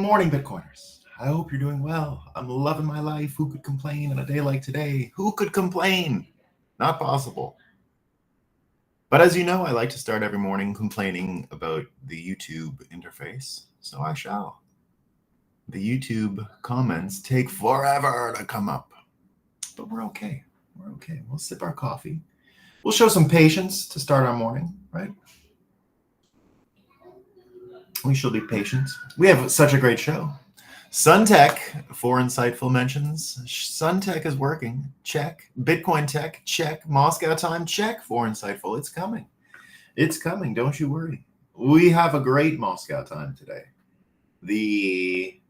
morning, Bitcoiners. I hope you're doing well. I'm loving my life. Who could complain on a day like today? Who could complain? Not possible. But as you know, I like to start every morning complaining about the YouTube interface, so I shall. The YouTube comments take forever to come up, but we're okay. We're okay. We'll sip our coffee. We'll show some patience to start our morning, right? We shall be patient. We have such a great show. Suntech, 4 insightful mentions. Suntech is working. Check. Bitcoin tech, check. Moscow time, check. 4 insightful. It's coming. It's coming. Don't you worry. We have a great Moscow time today. The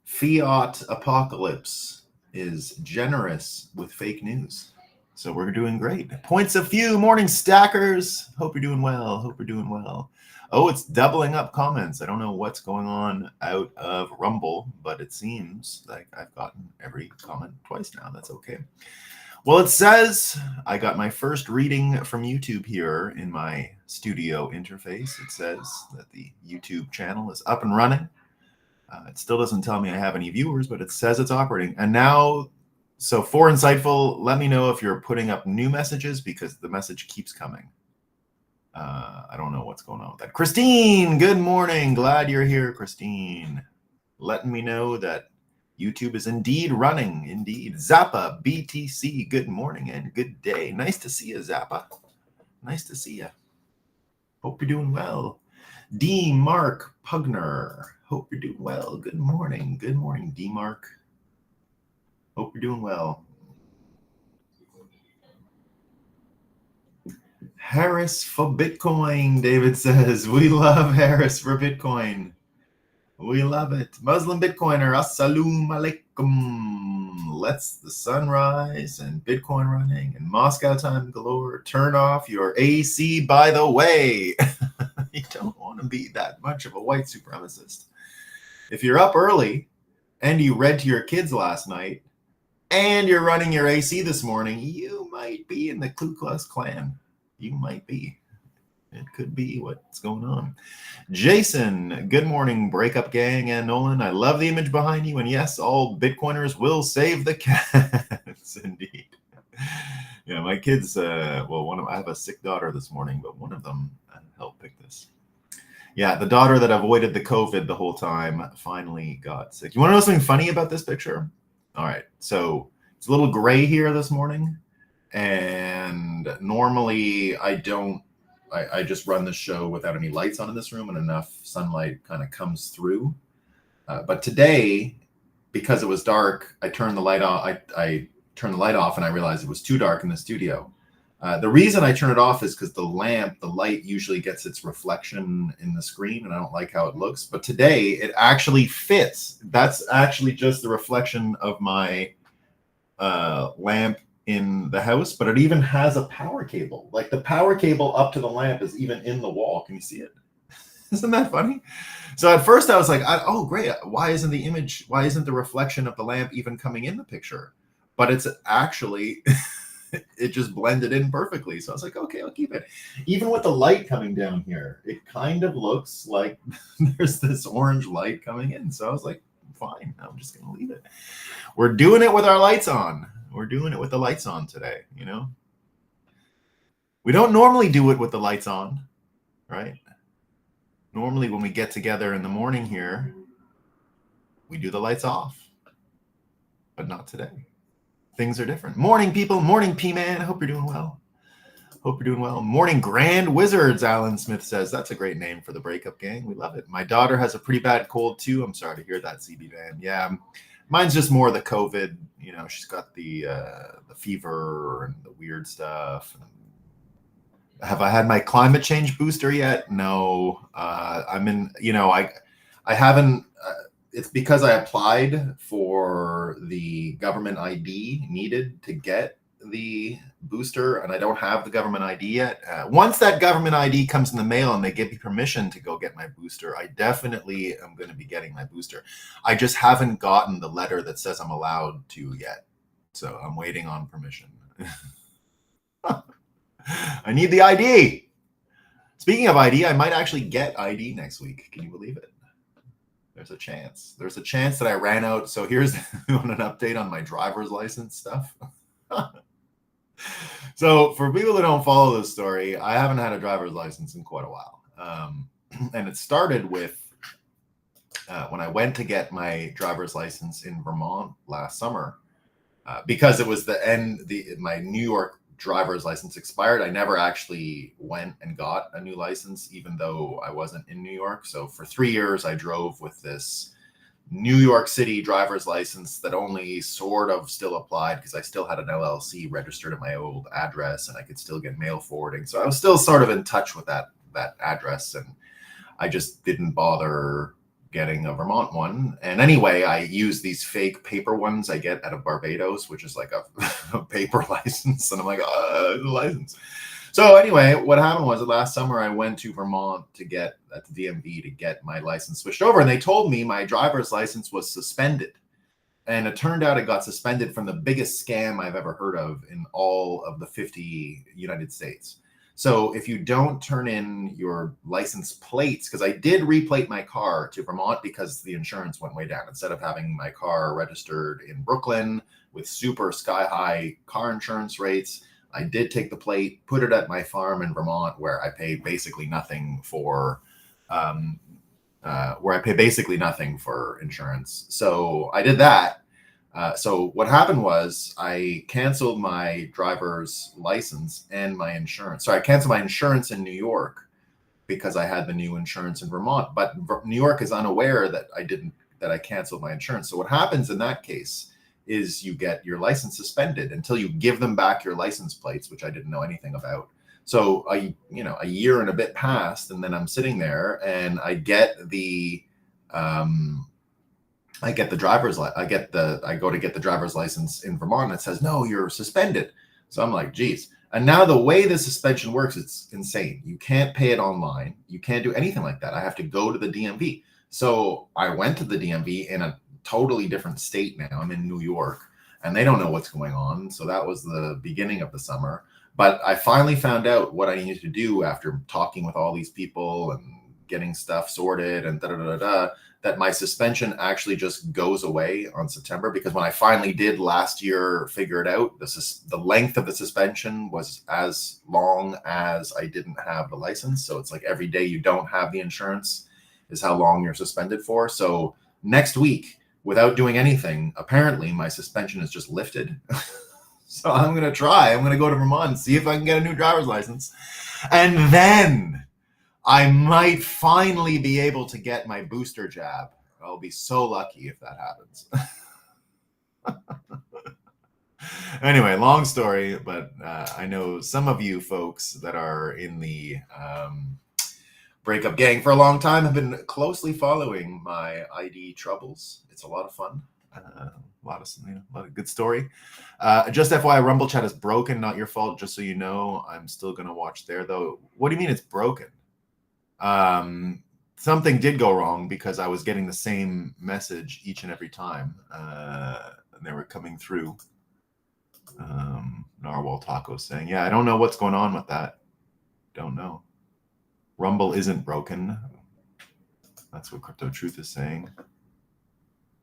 fiat apocalypse is generous with fake news. So we're doing great. Points of view, morning stackers. Hope you're doing well. Hope you're doing well. Oh, it's doubling up comments. I don't know what's going on out of Rumble, but it seems like I've gotten every comment twice now. That's okay. Well, it says I got my first reading from YouTube here in my studio interface. It says that the YouTube channel is up and running. It still doesn't tell me I have any viewers, but it says it's operating. And now, so 4 insightful, let me know if you're putting up new messages because the message keeps coming. I don't know what's going on with that. Christine, good morning. Glad you're here, Christine. Letting me know that YouTube is indeed running. Indeed. Zappa, BTC, good morning and good day. Nice to see you, Zappa. Nice to see you. Hope you're doing well. D. Mark Pugner. Hope you're doing well. Good morning. Good morning, D. Mark. Hope you're doing well. Harris for Bitcoin, David says. We love Harris for Bitcoin. We love it. Muslim Bitcoiner, assalamu alaikum. Let's the sunrise and Bitcoin running and Moscow time galore. Turn off your AC, by the way. You don't want to be that much of a white supremacist. If you're up early and you read to your kids last night and you're running your AC this morning, you might be in the Ku Klux Klan. You might be. It could be what's going on. Jason, good morning, Breakup Gang and Nolan. I love the image behind you. And yes, all Bitcoiners will save the cats. Indeed. Yeah, my kids, well, I have a sick daughter this morning, but one of them helped pick this. Yeah, the daughter that avoided the COVID the whole time finally got sick. You want to know something funny about this picture? All right, so it's a little gray here this morning. And normally I just run the show without any lights on in this room and enough sunlight kind of comes through. But today, because it was dark, I turned the light off. I turned the light off and I realized it was too dark in the studio. The reason I turn it off is because the light usually gets its reflection in the screen and I don't like how it looks. But today it actually fits. That's actually just the reflection of my lamp in the house, but it even has a power cable. Like the power cable up to the lamp is even in the wall. Can you see it? Isn't that funny? So at first I was like, oh great, why isn't the reflection of the lamp even coming in the picture? But it's actually, it just blended in perfectly. So I was like, okay, I'll keep it. Even with the light coming down here, it kind of looks like there's this orange light coming in. So I was like, fine, I'm just gonna leave it. We're doing it with our lights on. We're doing it with the lights on today, you know? We don't normally do it with the lights on, right? Normally when we get together in the morning here, we do the lights off, but not today. Things are different. Morning, people. Morning, P-Man. I hope you're doing well. Hope you're doing well. Morning, Grand Wizards, Alan Smith says. That's a great name for the Breakup Gang. We love it. My daughter has a pretty bad cold, too. I'm sorry to hear that, CB Van. Yeah, mine's just more the COVID. You know, she's got the fever and the weird stuff. Have I had my climate change booster yet? No. I'm in, you know, I haven't. It's because I applied for the government ID needed to get the booster, and I don't have the government ID yet. Once that government ID comes in the mail and they give me permission to go get my booster, I definitely am going to be getting my booster. I just haven't gotten the letter that says I'm allowed to yet. So I'm waiting on permission. I need the ID. Speaking of ID, I might actually get ID next week. Can you believe it? There's a chance. There's a chance that I ran out. So here's an update on my driver's license stuff. So for people that don't follow this story, I haven't had a driver's license in quite a while. And it started with when I went to get my driver's license in Vermont last summer, because it was my New York driver's license expired. I never actually went and got a new license, even though I wasn't in New York. So for 3 years, I drove with this New York City driver's license that only sort of still applied because I still had an LLC registered at my old address and I could still get mail forwarding. So I was still sort of in touch with that address, and I just didn't bother getting a Vermont one. And anyway, I use these fake paper ones I get out of Barbados, which is like a paper license. And I'm like, license. So anyway, what happened was that last summer I went to Vermont to get at the DMV to get my license switched over. And they told me my driver's license was suspended. And it turned out it got suspended from the biggest scam I've ever heard of in all of the 50 United States. So if you don't turn in your license plates, because I did replate my car to Vermont because the insurance went way down. Instead of having my car registered in Brooklyn with super sky high car insurance rates, I did take the plate, put it at my farm in Vermont, where I pay basically nothing for insurance. So I did that. So what happened was I canceled my driver's license and my insurance. So I canceled my insurance in New York because I had the new insurance in Vermont, but New York is unaware that I canceled my insurance. So what happens in that case is you get your license suspended until you give them back your license plates, which I didn't know anything about. So a year and a bit passed, and then I'm sitting there and I go to get the driver's license in Vermont, and it says, no, you're suspended. So I'm like, geez. And now the way the suspension works, it's insane. You can't pay it online. You can't do anything like that. I have to go to the DMV. So I went to the DMV in a totally different state now. I'm in New York, and they don't know what's going on. So that was the beginning of the summer. But I finally found out what I needed to do after talking with all these people and getting stuff sorted and that my suspension actually just goes away on September, because when I finally did last year figure it out, the length of the suspension was as long as I didn't have the license. So it's like every day you don't have the insurance is how long you're suspended for. So next week, without doing anything, apparently my suspension is just lifted. So I'm going to try. I'm going to go to Vermont and see if I can get a new driver's license. And then I might finally be able to get my booster jab. I'll be so lucky if that happens. Anyway, long story, but I know some of you folks that are in the Breakup gang for a long time have been closely following my ID troubles. It's a lot of fun. A lot of good story. Just FYI, Rumble chat is broken, not your fault, just so you know. I'm still going to watch there, though. What do you mean it's broken? Something did go wrong because I was getting the same message each and every time. And they were coming through. Narwhal Taco saying, yeah, I don't know what's going on with that. Don't know. Rumble isn't broken. That's what Crypto Truth is saying.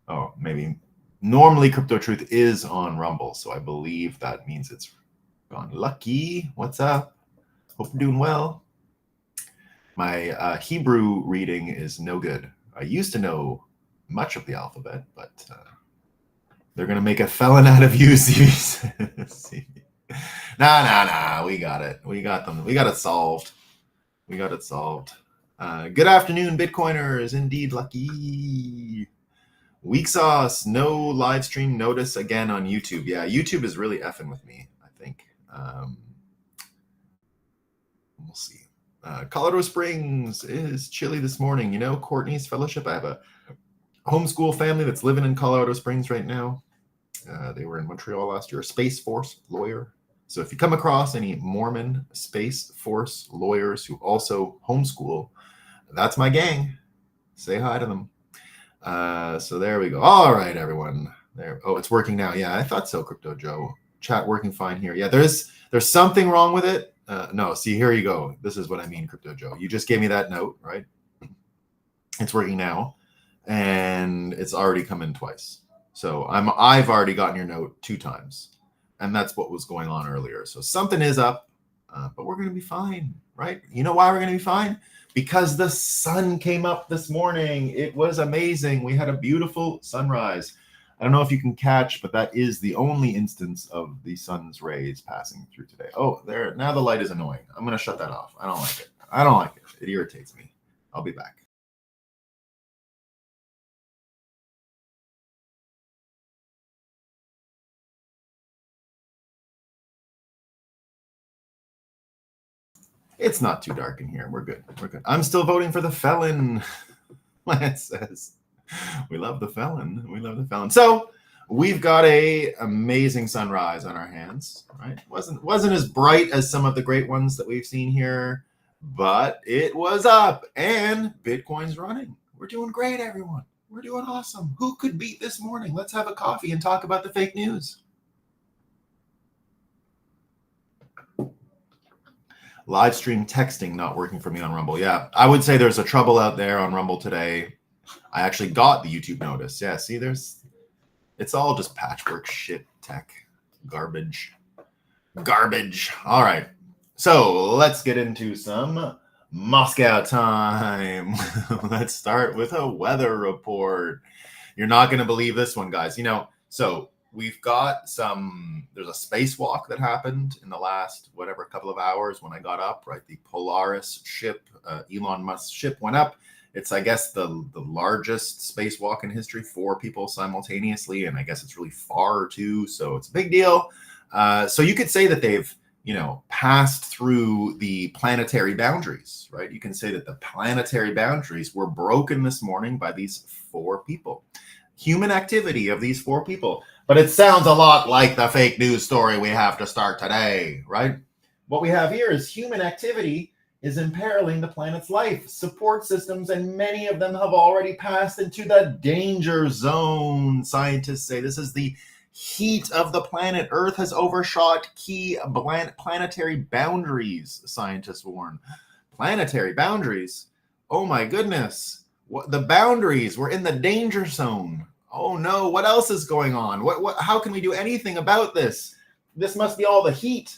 Oh, maybe. Normally, Crypto Truth is on Rumble, so I believe that means it's gone. Lucky, what's up? Hope you're doing well. My Hebrew reading is no good. I used to know much of the alphabet, but they're going to make a felon out of you, CV. Nah. We got it. We got them. We got it solved. Good afternoon, Bitcoiners. Indeed, lucky. Weak sauce, no live stream notice again on YouTube. Yeah, YouTube is really effing with me, I think. We'll see. Colorado Springs is chilly this morning. You know, Courtney's fellowship. I have a homeschool family that's living in Colorado Springs right now. They were in Montreal last year. Space Force lawyer. So if you come across any Mormon Space Force lawyers who also homeschool, that's my gang. Say hi to them. So there we go. All right, everyone. There. Oh, it's working now. Yeah, I thought so, Crypto Joe. Chat working fine here. Yeah, there's something wrong with it. No, see, here you go. This is what I mean, Crypto Joe. You just gave me that note, right? It's working now. and it's already come in twice. So I've already gotten your note 2 times, and that's what was going on earlier. So something is up, but we're going to be fine, right? You know why we're going to be fine? Because the sun came up this morning. It was amazing. We had a beautiful sunrise. I don't know if you can catch, but that is the only instance of the sun's rays passing through today. Oh, there. Now the light is annoying. I'm going to shut that off. I don't like it. I don't like it. It irritates me. I'll be back. It's not too dark in here. We're good. We're good. I'm still voting for the felon. Lance says, we love the felon. We love the felon. So we've got a amazing sunrise on our hands, right? Wasn't as bright as some of the great ones that we've seen here, but it was up and Bitcoin's running. We're doing great, everyone. We're doing awesome. Who could beat this morning? Let's have a coffee and talk about the fake news. Live stream texting not working for me on Rumble. Yeah, I would say there's a trouble out there on Rumble today. I actually got the YouTube notice. Yeah, see, it's all just patchwork shit, tech, garbage. All right, so let's get into some Moscow time. Let's start with a weather report. You're not going to believe this one, guys. So we've got there's a spacewalk that happened in the last, couple of hours when I got up, right? The Polaris ship, Elon Musk's ship went up. It's, I guess, the largest spacewalk in history, 4 people simultaneously. And I guess it's really far too. So it's a big deal. So you could say that they've, passed through the planetary boundaries, right? You can say that the planetary boundaries were broken this morning by these 4 people. Human activity of these 4 people. But it sounds a lot like the fake news story we have to start today, right? What we have here is human activity is imperiling the planet's life, support systems, and many of them have already passed into the danger zone. Scientists say this is the heat of the planet. Earth has overshot key planetary boundaries, scientists warn. Planetary boundaries? Oh my goodness. The boundaries, we're in the danger zone. Oh no, what else is going on? How can we do anything about this? This must be all the heat.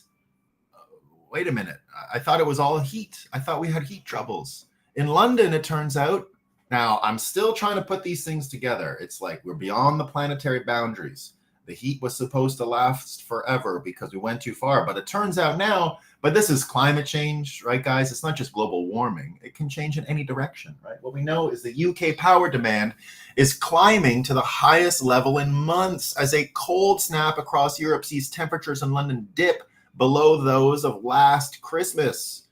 Wait a minute. I thought it was all heat. I thought we had heat troubles. In London, it turns out. Now, I'm still trying to put these things together. It's like we're beyond the planetary boundaries. The heat was supposed to last forever because we went too far. But it turns out now, but this is climate change, right, guys? It's not just global warming. It can change in any direction, right? What we know is the UK power demand is climbing to the highest level in months as a cold snap across Europe sees temperatures in London dip below those of last Christmas.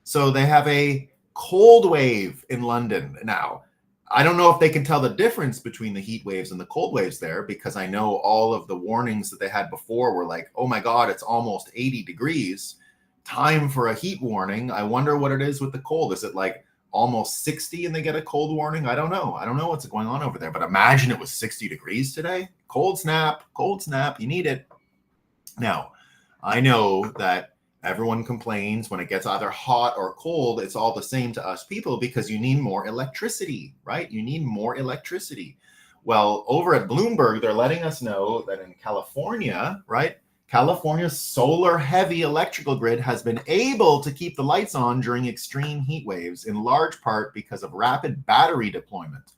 So they have a cold wave in London now. I don't know if they can tell the difference between the heat waves and the cold waves there, because I know all of the warnings that they had before were like, oh my God, it's almost 80 degrees. Time for a heat warning. I wonder what it is with the cold. Is it like almost 60 and they get a cold warning? I don't know. I don't know what's going on over there, but imagine it was 60 degrees today. Cold snap, you need it. Now, I know that everyone complains when it gets either hot or cold. It's all the same to us people because you need more electricity, right? You need more electricity. Well, over at Bloomberg, they're letting us know that in California, right? California's solar heavy electrical grid has been able to keep the lights on during extreme heat waves, in large part because of rapid battery deployment.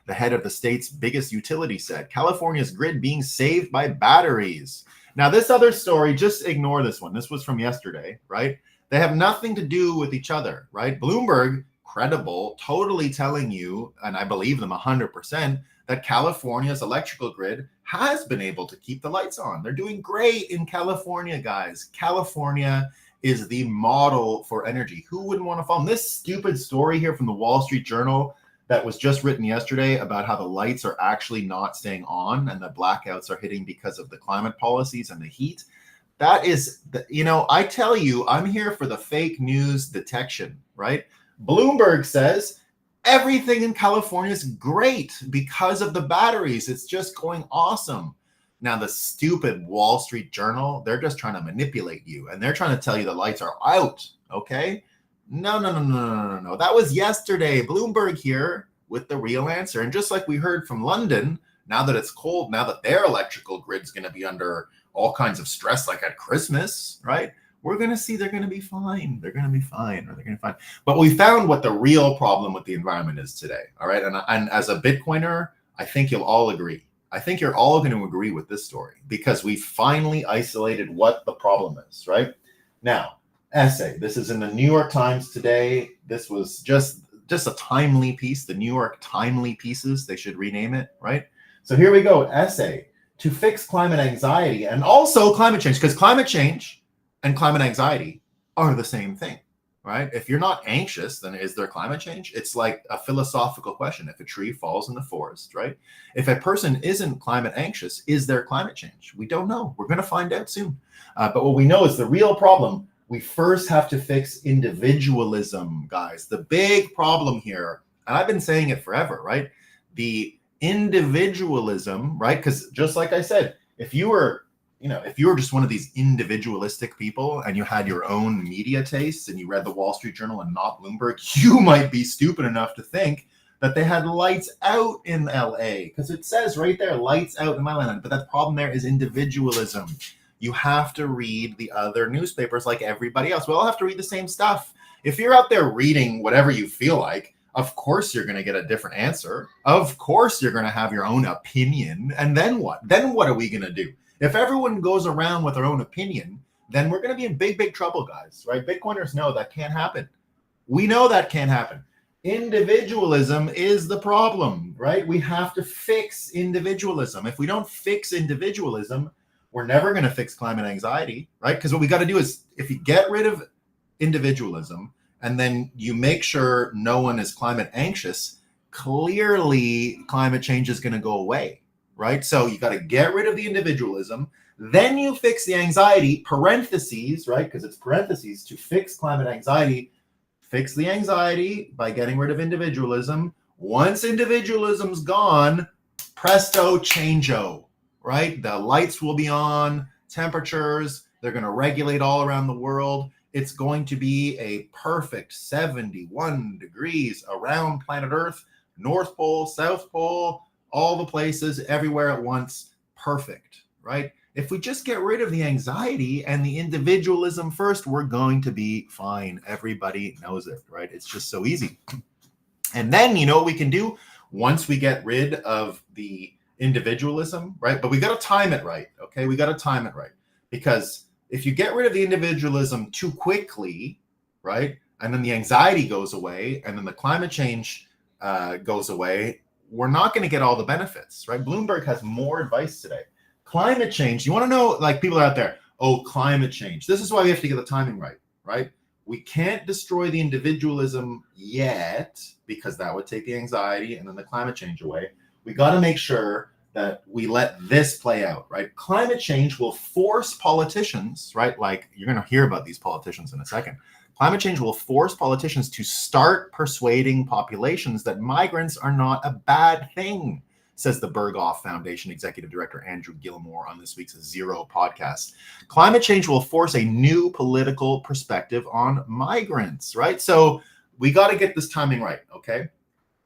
The head of the state's biggest utility said, California's grid being saved by batteries. Now, this other story, just ignore this one. This was from yesterday, right? They have nothing to do with each other, right? Bloomberg, credible, totally telling you, and I believe them 100%, that California's electrical grid has been able to keep the lights on. They're doing great in California, guys. California is the model for energy. Who wouldn't want to follow this stupid story here from the Wall Street Journal that was just written yesterday about how the lights are actually not staying on and the blackouts are hitting because of the climate policies and the heat? That is, I tell you, I'm here for the fake news detection, right? Bloomberg says everything in California is great because of the batteries. It's just going awesome. Now, the stupid Wall Street Journal, they're just trying to manipulate you, and they're trying to tell you the lights are out, okay? No. That was yesterday. Bloomberg here, with the real answer. And just like we heard from London, now that it's cold, now that their electrical grid's going to be under all kinds of stress, like at Christmas, right? We're going to see they're going to be fine. They're going to be fine, or they're going to be fine. But we found what the real problem with the environment is today. All right. And as a Bitcoiner, I think you'll all agree. I think you're all going to agree with this story because we finally isolated what the problem is, right? Now, essay. This is in the New York Times today. This was just a timely piece. The New York Timely Pieces, they should rename it, right? So here we go. Essay. To fix climate anxiety and also climate change, because climate change and climate anxiety are the same thing, right? If you're not anxious, then is there climate change? It's like a philosophical question. If a tree falls in the forest, right? If a person isn't climate anxious, is there climate change? We don't know. We're going to find out soon. But what we know is the real problem. We first have to fix individualism, guys. The big problem here, and I've been saying it forever, right? The individualism, right? Because just like I said, if you were just one of these individualistic people and you had your own media tastes and you read the Wall Street Journal and not Bloomberg, you might be stupid enough to think that they had lights out in LA, because it says right there, lights out in my land. But that problem there is individualism. You have to read the other newspapers like everybody else. We all have to read the same stuff. If you're out there reading whatever you feel like, of course you're going to get a different answer. Of course you're going to have your own opinion. And then what? Then what are we going to do? If everyone goes around with their own opinion, then we're going to be in big, big trouble, guys, right? Bitcoiners know that can't happen. We know that can't happen. Individualism is the problem, right? We have to fix individualism. If we don't fix individualism, we're never going to fix climate anxiety, right? Because what we got to do is, if you get rid of individualism and then you make sure no one is climate anxious, clearly climate change is going to go away, right? So you got to get rid of the individualism, then you fix the anxiety, parentheses, right? Because it's parentheses, to fix climate anxiety, fix the anxiety by getting rid of individualism. Once individualism's gone, presto changeo, right? The lights will be on, temperatures, they're going to regulate all around the world. It's going to be a perfect 71 degrees around planet Earth, North Pole, South Pole, all the places, everywhere at once. Perfect, right? If we just get rid of the anxiety and the individualism first, we're going to be fine. Everybody knows it, right? It's just so easy. And then, you know what we can do once we get rid of the individualism, right? But we got to time it right, okay? We got to time it right. Because if you get rid of the individualism too quickly, right, and then the anxiety goes away, and then the climate change goes away, we're not going to get all the benefits, right? Bloomberg has more advice today. Climate change, you want to know, like, people out there, oh, climate change. This is why we have to get the timing right, right? We can't destroy the individualism yet, because that would take the anxiety and then the climate change away. We got to make sure that we let this play out, right? Climate change will force politicians, right? Like, you're going to hear about these politicians in a second. Climate change will force politicians to start persuading populations that migrants are not a bad thing, says the Berghoff Foundation Executive Director Andrew Gilmore on this week's Zero podcast. Climate change will force a new political perspective on migrants, right? So we got to get this timing right, okay?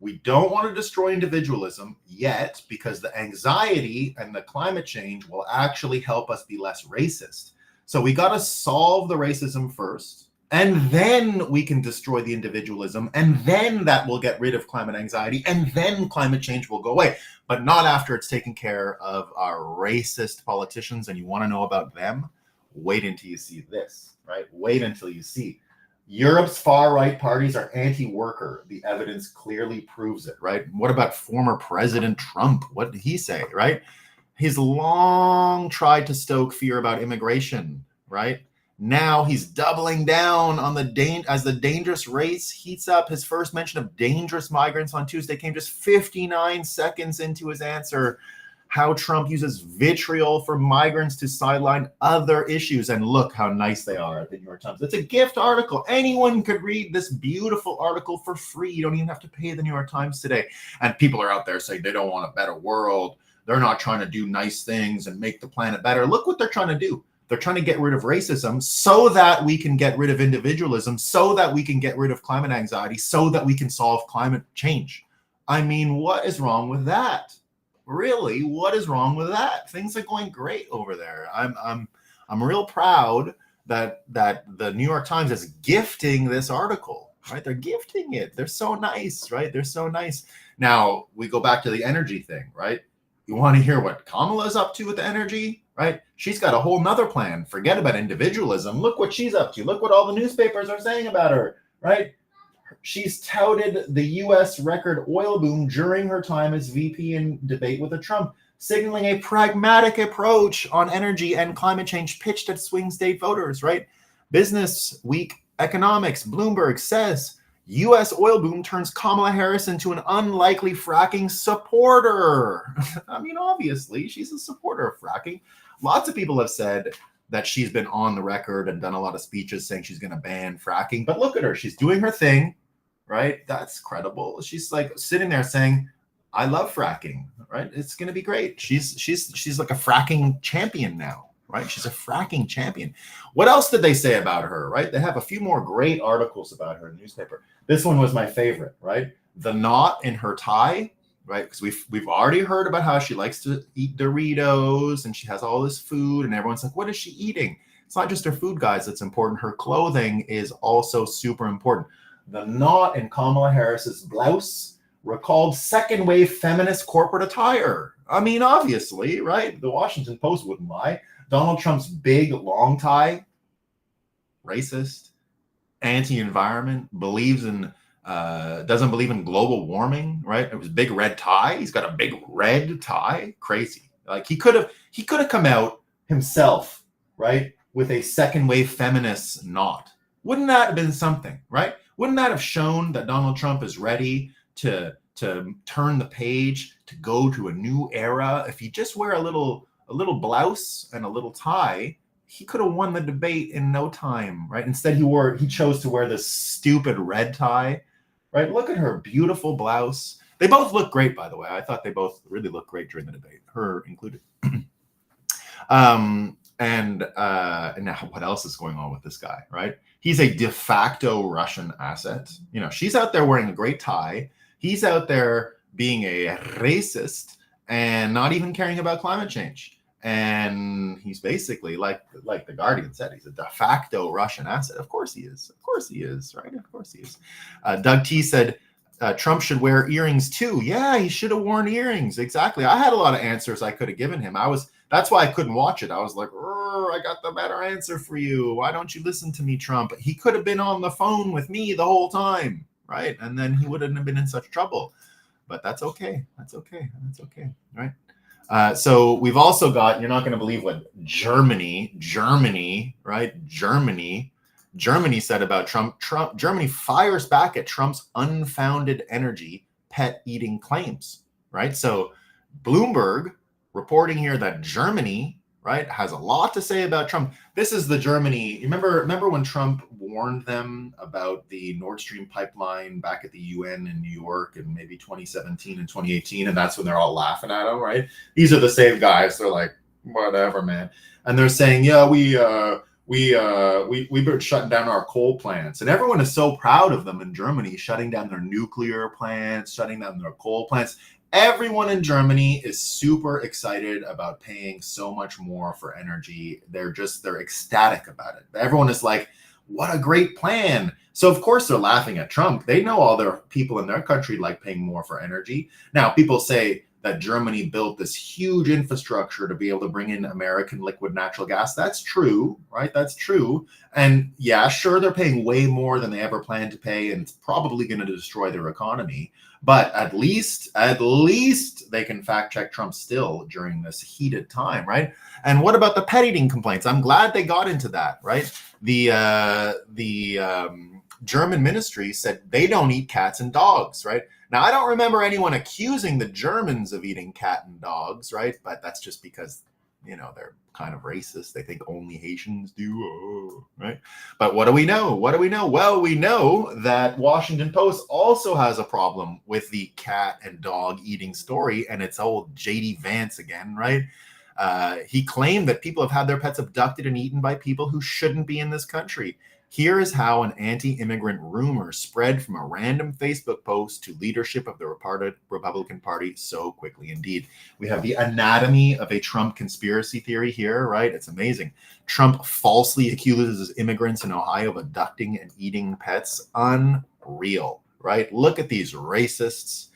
We don't want to destroy individualism yet, because the anxiety and the climate change will actually help us be less racist. So we got to solve the racism first, and then we can destroy the individualism, and then that will get rid of climate anxiety, and then climate change will go away. But not after it's taken care of our racist politicians. And you want to know about them? Wait until you see this, right? Wait until you see. Europe's far-right parties are anti-worker. The evidence clearly proves it, right? What about former President Trump? What did he say, right? He's long tried to stoke fear about immigration, right? Now he's doubling down on as the dangerous race heats up. His first mention of dangerous migrants on Tuesday came just 59 seconds into his answer. How Trump uses vitriol for migrants to sideline other issues. And look how nice they are at the New York Times. It's a gift article. Anyone could read this beautiful article for free. You don't even have to pay the New York Times today. And people are out there saying they don't want a better world. They're not trying to do nice things and make the planet better. Look what they're trying to do. They're trying to get rid of racism so that we can get rid of individualism, so that we can get rid of climate anxiety, so that we can solve climate change. I mean, what is wrong with that? Really, what is wrong with that? Things are going great over there. I'm real proud that the New York Times is gifting this article, right? They're gifting it. They're so nice, right? They're so nice. Now we go back to the energy thing, right? You want to hear what Kamala's up to with the energy, right? She's got a whole nother plan. Forget about individualism. Look what she's up to. Look what all the newspapers are saying about her, right? She's touted the U.S. record oil boom during her time as VP in debate with Trump, signaling a pragmatic approach on energy and climate change pitched at swing state voters, right? Business Week Economics, Bloomberg says U.S. oil boom turns Kamala Harris into an unlikely fracking supporter. I mean, obviously, she's a supporter of fracking. Lots of people have said that she's been on the record and done a lot of speeches saying she's going to ban fracking. But look at her. She's doing her thing, right? That's credible. She's like sitting there saying, I love fracking, right? It's going to be great. She's like a fracking champion now, right? She's a fracking champion. What else did they say about her, right? They have a few more great articles about her in the newspaper. This one was my favorite, right? The knot in her tie, right? Because we've already heard about how she likes to eat Doritos and she has all this food and everyone's like, what is she eating? It's not just her food, guys, that's important. Her clothing is also super important. The knot in Kamala Harris's blouse recalled second wave feminist corporate attire. I mean, obviously, right? The Washington Post wouldn't lie. Donald Trump's big long tie, racist, anti-environment, doesn't believe in global warming, right? It was big red tie. He's got a big red tie. Crazy. Like he could have come out himself, right, with a second wave feminist knot. Wouldn't that have been something, right? Wouldn't that have shown that Donald Trump is ready to turn the page, to go to a new era? If he just wear a little blouse and a little tie, he could have won the debate in no time, right? Instead, he chose to wear this stupid red tie, right? Look at her beautiful blouse. They both look great, by the way. I thought they both really looked great during the debate, her included. And now what else is going on with this guy, right? He's a de facto Russian asset. You know, she's out there wearing a great tie. He's out there being a racist and not even caring about climate change. And he's basically, like the Guardian said, he's a de facto Russian asset. Of course he is. Of course he is, right? Of course he is. Doug T said, Trump should wear earrings too. Yeah, he should have worn earrings. Exactly. I had a lot of answers I could have given him. That's why I couldn't watch it. I was like, I got the better answer for you. Why don't you listen to me, Trump? He could have been on the phone with me the whole time, right? And then he wouldn't have been in such trouble. But that's okay. That's okay. That's okay, right? So we've also got, you're not going to believe what Germany said about Trump. Germany fires back at Trump's unfounded energy pet eating claims, right? So Bloomberg reporting here that Germany, right, has a lot to say about Trump. This is the Germany. You remember when Trump warned them about the Nord Stream pipeline back at the UN in New York in maybe 2017 and 2018, and that's when they're all laughing at him, right? These are the same guys. They're like, whatever, man. And they're saying, yeah, we've been shutting down our coal plants, and everyone is so proud of them in Germany, shutting down their nuclear plants, shutting down their coal plants. Everyone in Germany is super excited about paying so much more for energy. They're ecstatic about it. Everyone is like, what a great plan. So of course they're laughing at Trump. They know all their people in their country like paying more for energy. Now people say that Germany built this huge infrastructure to be able to bring in American liquid natural gas. That's true, right? That's true. And yeah, sure, they're paying way more than they ever planned to pay, and it's probably going to destroy their economy. But at least they can fact check Trump still during this heated time, right? And what about the pet eating complaints? I'm glad they got into that, right? The German ministry said they don't eat cats and dogs, right? Now, I don't remember anyone accusing the Germans of eating cat and dogs, right? But that's just because, you know, they're kind of racist. They think only Haitians do, right? But what do we know? What do we know? Well, we know that Washington Post also has a problem with the cat and dog eating story, and it's old J.D. Vance again, right? He claimed that people have had their pets abducted and eaten by people who shouldn't be in this country. Here is how an anti-immigrant rumor spread from a random Facebook post to leadership of the Republican Party so quickly. Indeed, we have the anatomy of a Trump conspiracy theory here, right? It's amazing. Trump falsely accuses immigrants in Ohio of abducting and eating pets. Unreal, right? Look at these racists.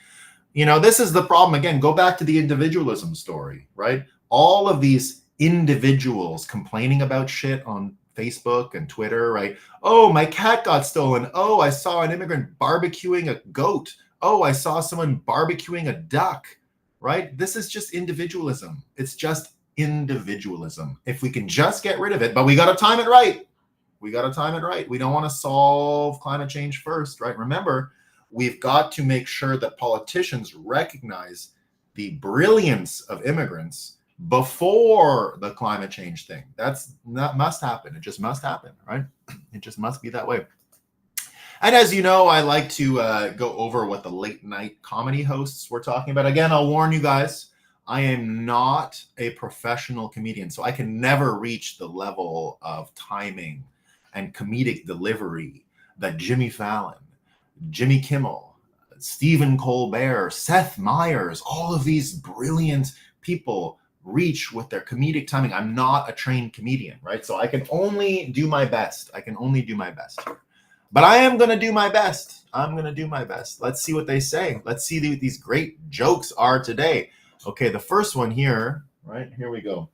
You know, this is the problem. Again, go back to the individualism story, right? All of these individuals complaining about shit on Facebook and Twitter, right? Oh, my cat got stolen. Oh, I saw an immigrant barbecuing a goat. Oh, I saw someone barbecuing a duck, right? This is just individualism. It's just individualism. If we can just get rid of it, but we got to time it right. We got to time it right. We don't want to solve climate change first, right? Remember, we've got to make sure that politicians recognize the brilliance of immigrants before the climate change thing. That must happen. It just must happen, right? It just must be that way. And as you know, I like to go over what the late night comedy hosts were talking about. Again, I'll warn you guys, I am not a professional comedian, so I can never reach the level of timing and comedic delivery that Jimmy Fallon, Jimmy Kimmel, Stephen Colbert, Seth Meyers, all of these brilliant people reach with their comedic timing. I'm not a trained comedian, right? So I can only do my best. I can only do my best here. But I am going to do my best. I'm going to do my best. Let's see what they say. Let's see what these great jokes are today. Okay, the first one here, right? Here we go.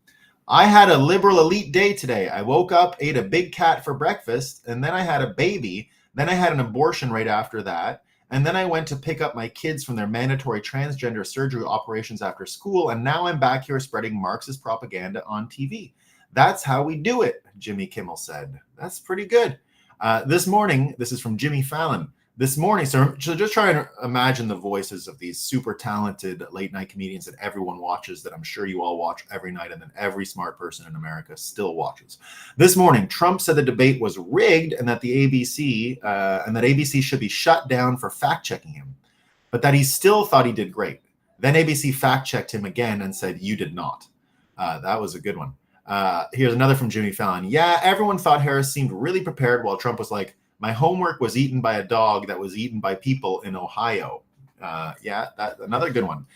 I had a liberal elite day today. I woke up, ate a big cat for breakfast, and then I had a baby. Then I had an abortion right after that. And then I went to pick up my kids from their mandatory transgender surgery operations after school. And now I'm back here spreading Marxist propaganda on TV. That's how we do it, Jimmy Kimmel said. That's pretty good. This morning, this is from Jimmy Fallon. This morning, so just try and imagine the voices of these super talented late night comedians that everyone watches, that I'm sure you all watch every night, and then every smart person in America still watches. This morning, Trump said the debate was rigged and that the ABC should be shut down for fact checking him, but that he still thought he did great. Then ABC fact checked him again and said, "You did not." That was a good one. Here's another from Jimmy Fallon. Yeah, everyone thought Harris seemed really prepared, while Trump was like, "My homework was eaten by a dog that was eaten by people in Ohio." That's another good one.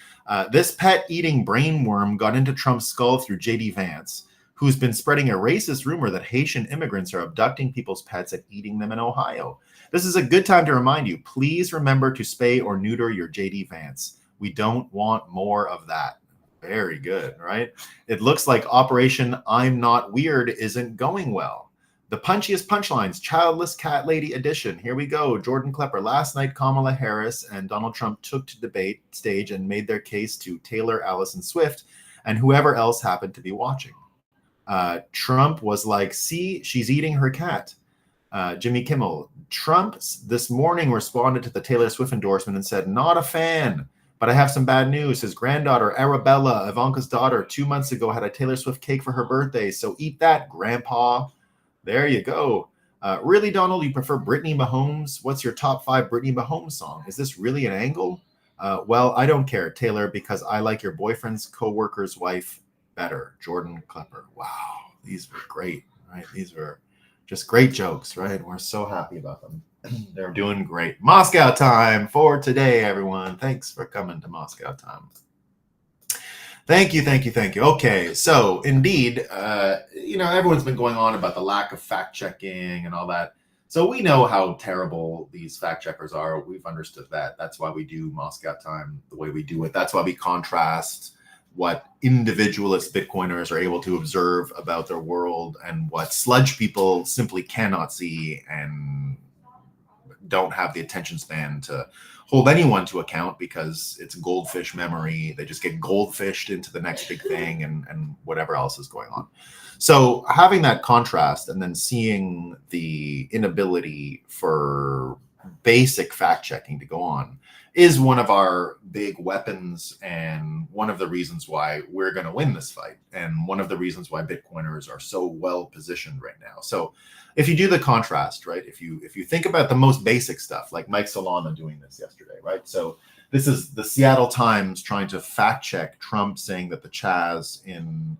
This pet-eating brainworm got into Trump's skull through J.D. Vance, who's been spreading a racist rumor that Haitian immigrants are abducting people's pets and eating them in Ohio. This is a good time to remind you, please remember to spay or neuter your J.D. Vance. We don't want more of that. Very good, right? It looks like Operation I'm Not Weird isn't going well. The punchiest punchlines, childless cat lady edition. Here we go. Jordan Klepper. Last night, Kamala Harris and Donald Trump took to debate stage and made their case to Taylor Allison Swift and whoever else happened to be watching. Trump was like, "See, she's eating her cat." Jimmy Kimmel. Trump this morning responded to the Taylor Swift endorsement and said, "Not a fan, but I have some bad news. His granddaughter, Arabella, Ivanka's daughter, 2 months ago had a Taylor Swift cake for her birthday. So eat that, Grandpa." There you go. Really, Donald, you prefer Brittany Mahomes? What's your top 5 Brittany Mahomes song? Is this really an angle? Well, I don't care, Taylor, because I like your boyfriend's co-worker's wife better. Jordan Klepper. Wow, these were great, right? These were just great jokes, right? We're so happy about them. They're doing great. Moscow time for today, everyone. Thanks for coming to Moscow time. Thank you. Okay, so indeed, everyone's been going on about the lack of fact-checking and all that. So we know how terrible these fact-checkers are. We've understood that. That's why we do Moscow time the way we do it. That's why we contrast what individualist Bitcoiners are able to observe about their world and what sludge people simply cannot see and don't have the attention span to hold anyone to account, because it's goldfish memory. They just get goldfished into the next big thing and whatever else is going on. So having that contrast and then seeing the inability for basic fact checking to go on is one of our big weapons, and one of the reasons why we're going to win this fight, and one of the reasons why Bitcoiners are so well positioned right now. So if you do the contrast, right, if you think about the most basic stuff, like Mike Solana doing this yesterday, right? So this is the Seattle Times trying to fact check Trump saying that the Chaz in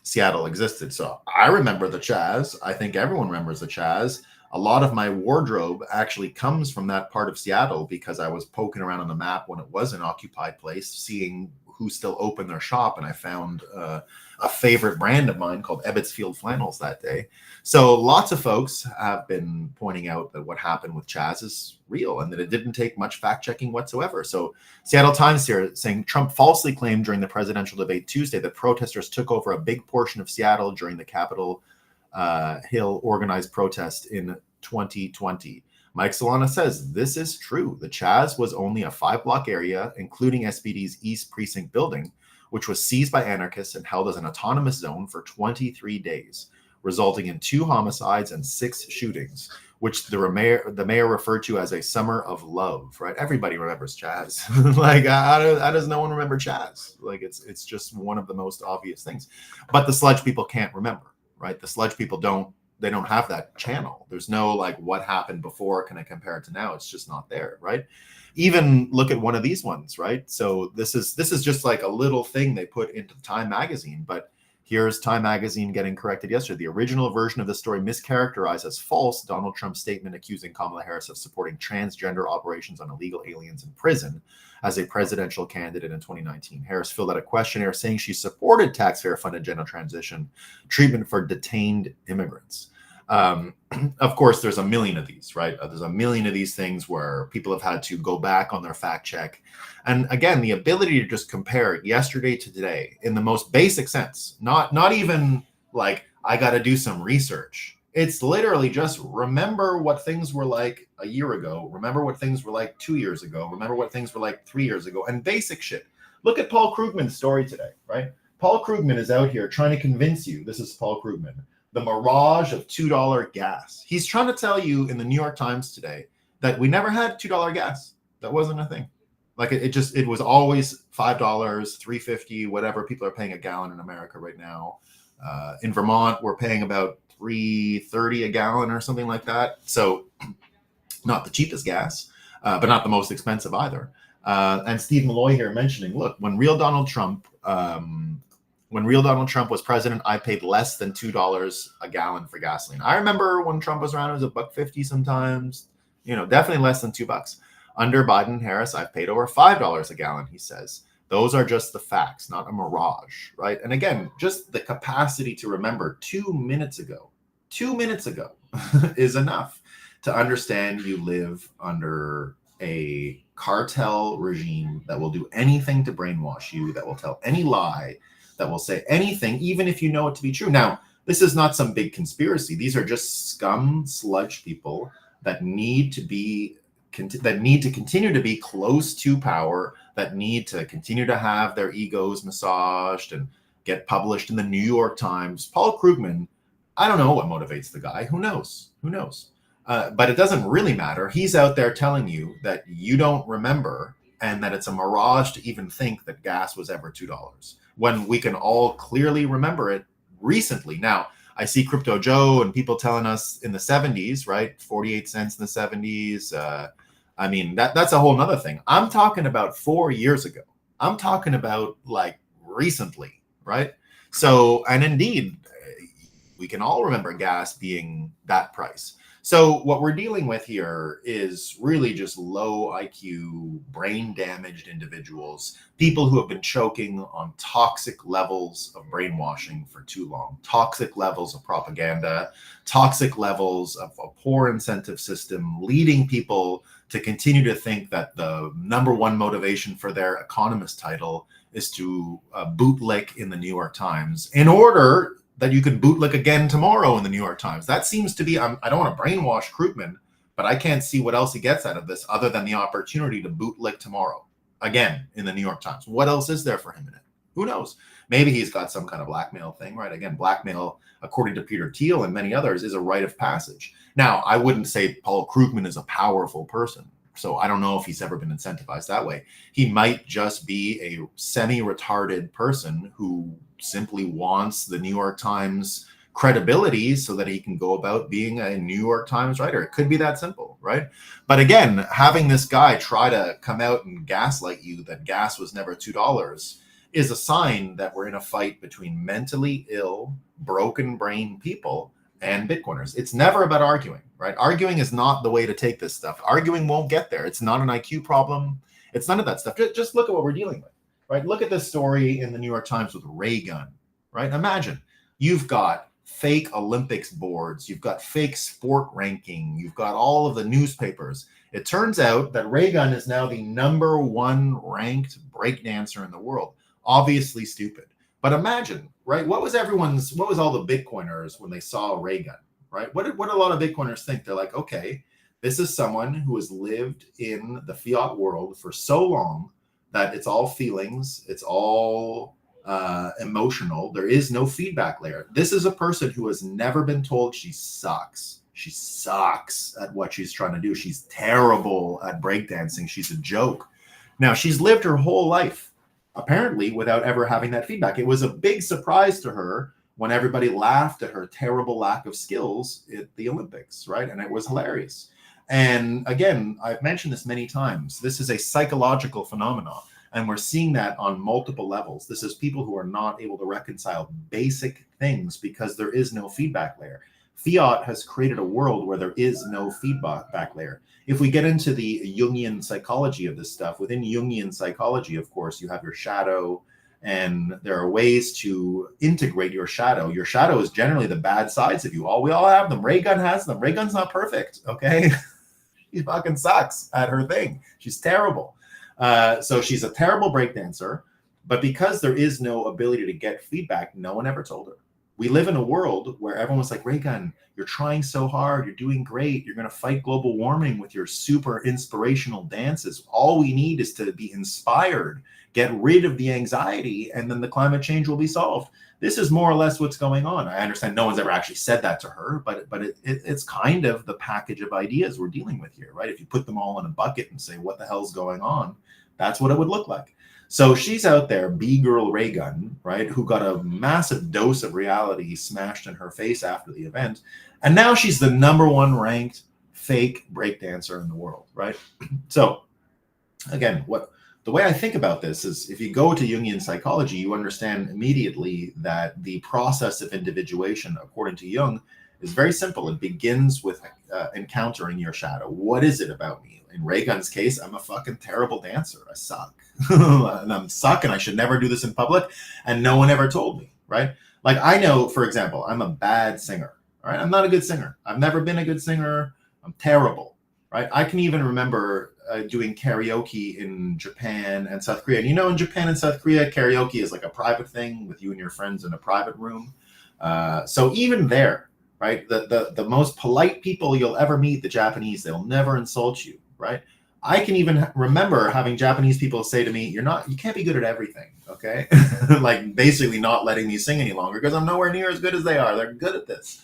Seattle existed. So I remember the Chaz. I think everyone remembers the Chaz. A lot of my wardrobe actually comes from that part of Seattle because I was poking around on the map when it was an occupied place, seeing who still opened their shop, and I found a favorite brand of mine called Ebbets Field Flannels that day. So lots of folks have been pointing out that what happened with Chaz is real and that it didn't take much fact checking whatsoever. So Seattle Times here saying Trump falsely claimed during the presidential debate Tuesday that protesters took over a big portion of Seattle during the Capitol Hill organized protest in 2020. Mike Solana says this is true. The Chaz was only a 5-block area, including SPD's East Precinct building, which was seized by anarchists and held as an autonomous zone for 23 days, resulting in 2 homicides and 6 shootings, which the mayor referred to as a summer of love. Right? Everybody remembers Chaz. Like, how does no one remember Chaz? Like, it's just one of the most obvious things. But the sludge people can't remember. Right? The sludge people don't have that channel. There's no like what happened before, can I compare it to now? It's just not there, right? Even look at one of these ones, right? So this is just like a little thing they put into Time magazine, but here's Time magazine getting corrected yesterday. The original version of the story mischaracterized as false Donald Trump's statement accusing Kamala Harris of supporting transgender operations on illegal aliens in prison as a presidential candidate in 2019. Harris filled out a questionnaire saying she supported taxpayer-funded gender transition treatment for detained immigrants. Of course, there's a million of these, right? There's a million of these things where people have had to go back on their fact check. And again, the ability to just compare yesterday to today in the most basic sense, not even like I got to do some research. It's literally just remember what things were like a year ago. Remember what things were like 2 years ago. Remember what things were like 3 years ago. And basic shit. Look at Paul Krugman's story today, right? Paul Krugman is out here trying to convince you, this is Paul Krugman, the mirage of $2 gas. He's trying to tell you in the New York Times today that we never had $2 gas. That wasn't a thing. Like it was always $5, $3.50, whatever people are paying a gallon in America right now. In Vermont, we're paying about $3.30 a gallon or something like that. So not the cheapest gas, but not the most expensive either. And Steve Malloy here mentioning, look, when real Donald Trump was president, I paid less than $2 a gallon for gasoline. I remember when Trump was around, it was $1.50 sometimes, definitely less than $2. Under Biden Harris, I've paid over $5 a gallon, he says. Those are just the facts, not a mirage, right? And again, just the capacity to remember 2 minutes ago is enough to understand you live under a cartel regime that will do anything to brainwash you, that will tell any lie, that will say anything, even if you know it to be true. Now, this is not some big conspiracy. These are just scum sludge people that need to continue to be close to power, that need to continue to have their egos massaged and get published in the New York Times. Paul Krugman, I don't know what motivates the guy. Who knows? But it doesn't really matter. He's out there telling you that you don't remember and that it's a mirage to even think that gas was ever $2, when we can all clearly remember it recently. Now, I see Crypto Joe and people telling us in the 70s, right? 48 cents in the 70s. I mean, that's a whole nother thing. I'm talking about 4 years ago. I'm talking about like recently, right? So, and indeed, we can all remember gas being that price. So what we're dealing with here is really just low IQ, brain damaged individuals, people who have been choking on toxic levels of brainwashing for too long, toxic levels of propaganda, toxic levels of a poor incentive system, leading people to continue to think that the number one motivation for their economist title is to bootlick in the New York Times in order that you could bootlick again tomorrow in the New York Times. That seems to be, I don't want to brainwash Krugman, but I can't see what else he gets out of this other than the opportunity to bootlick tomorrow again in the New York Times. What else is there for him in it? Who knows? Maybe he's got some kind of blackmail thing, right? Again, blackmail, according to Peter Thiel and many others, is a rite of passage. Now, I wouldn't say Paul Krugman is a powerful person, so I don't know if he's ever been incentivized that way. He might just be a semi-retarded person who simply wants the New York Times credibility so that he can go about being a New York Times writer. It could be that simple, right? But again, having this guy try to come out and gaslight you that gas was never $2 is a sign that we're in a fight between mentally ill, broken brain people and Bitcoiners. It's never about arguing, right? Arguing is not the way to take this stuff. Arguing won't get there. It's not an IQ problem. It's none of that stuff. Just look at what we're dealing with, right? Look at this story in the New York Times with Raygun, right? Imagine you've got fake Olympics boards, you've got fake sport ranking, you've got all of the newspapers. It turns out that Raygun is now the #1 ranked breakdancer in the world. Obviously stupid. But imagine, right? What was all the Bitcoiners when they saw Raygun, right? What did a lot of Bitcoiners think? They're like, okay, this is someone who has lived in the fiat world for so long that it's all feelings, it's all emotional. There is no feedback layer. This is a person who has never been told she sucks. She sucks at what she's trying to do. She's terrible at breakdancing. She's a joke. Now, she's lived her whole life, apparently, without ever having that feedback. It was a big surprise to her when everybody laughed at her terrible lack of skills at the Olympics, right? And it was hilarious. And again, I've mentioned this many times. This is a psychological phenomenon. And we're seeing that on multiple levels. This is people who are not able to reconcile basic things because there is no feedback layer. Fiat has created a world where there is no feedback layer. If we get into the Jungian psychology of this stuff, within Jungian psychology, of course, you have your shadow, and there are ways to integrate your shadow. Your shadow is generally the bad sides of you. We all have them. Raygun has them. Raygun's not perfect, okay? She fucking sucks at her thing. She's terrible. So she's a terrible breakdancer, but because there is no ability to get feedback, no one ever told her. We live in a world where everyone's like, Raygun, you're trying so hard. You're doing great. You're going to fight global warming with your super inspirational dances. All we need is to be inspired, get rid of the anxiety, and then the climate change will be solved. This is more or less what's going on. I understand no one's ever actually said that to her, but it's kind of the package of ideas we're dealing with here, right? If you put them all in a bucket and say, what the hell's going on? That's what it would look like. So she's out there, B-girl Raygun, right, who got a massive dose of reality smashed in her face after the event. And now she's the #1 ranked fake breakdancer in the world, right? So again, the way I think about this is if you go to Jungian psychology, you understand immediately that the process of individuation, according to Jung, is very simple. It begins with encountering your shadow. What is it about me? In Raygun's case, I'm a fucking terrible dancer. I suck. And I'm suck, and I should never do this in public. And no one ever told me, right? Like I know, for example, I'm a bad singer. All right, I'm not a good singer. I've never been a good singer. I'm terrible, right? I can even remember doing karaoke in Japan and South Korea. And you know, in Japan and South Korea, karaoke is like a private thing with you and your friends in a private room. So even there, right, the most polite people you'll ever meet, the Japanese, they'll never insult you, right? I can even remember having Japanese people say to me, you can't be good at everything, okay? Like basically not letting me sing any longer because I'm nowhere near as good as they are. They're good at this.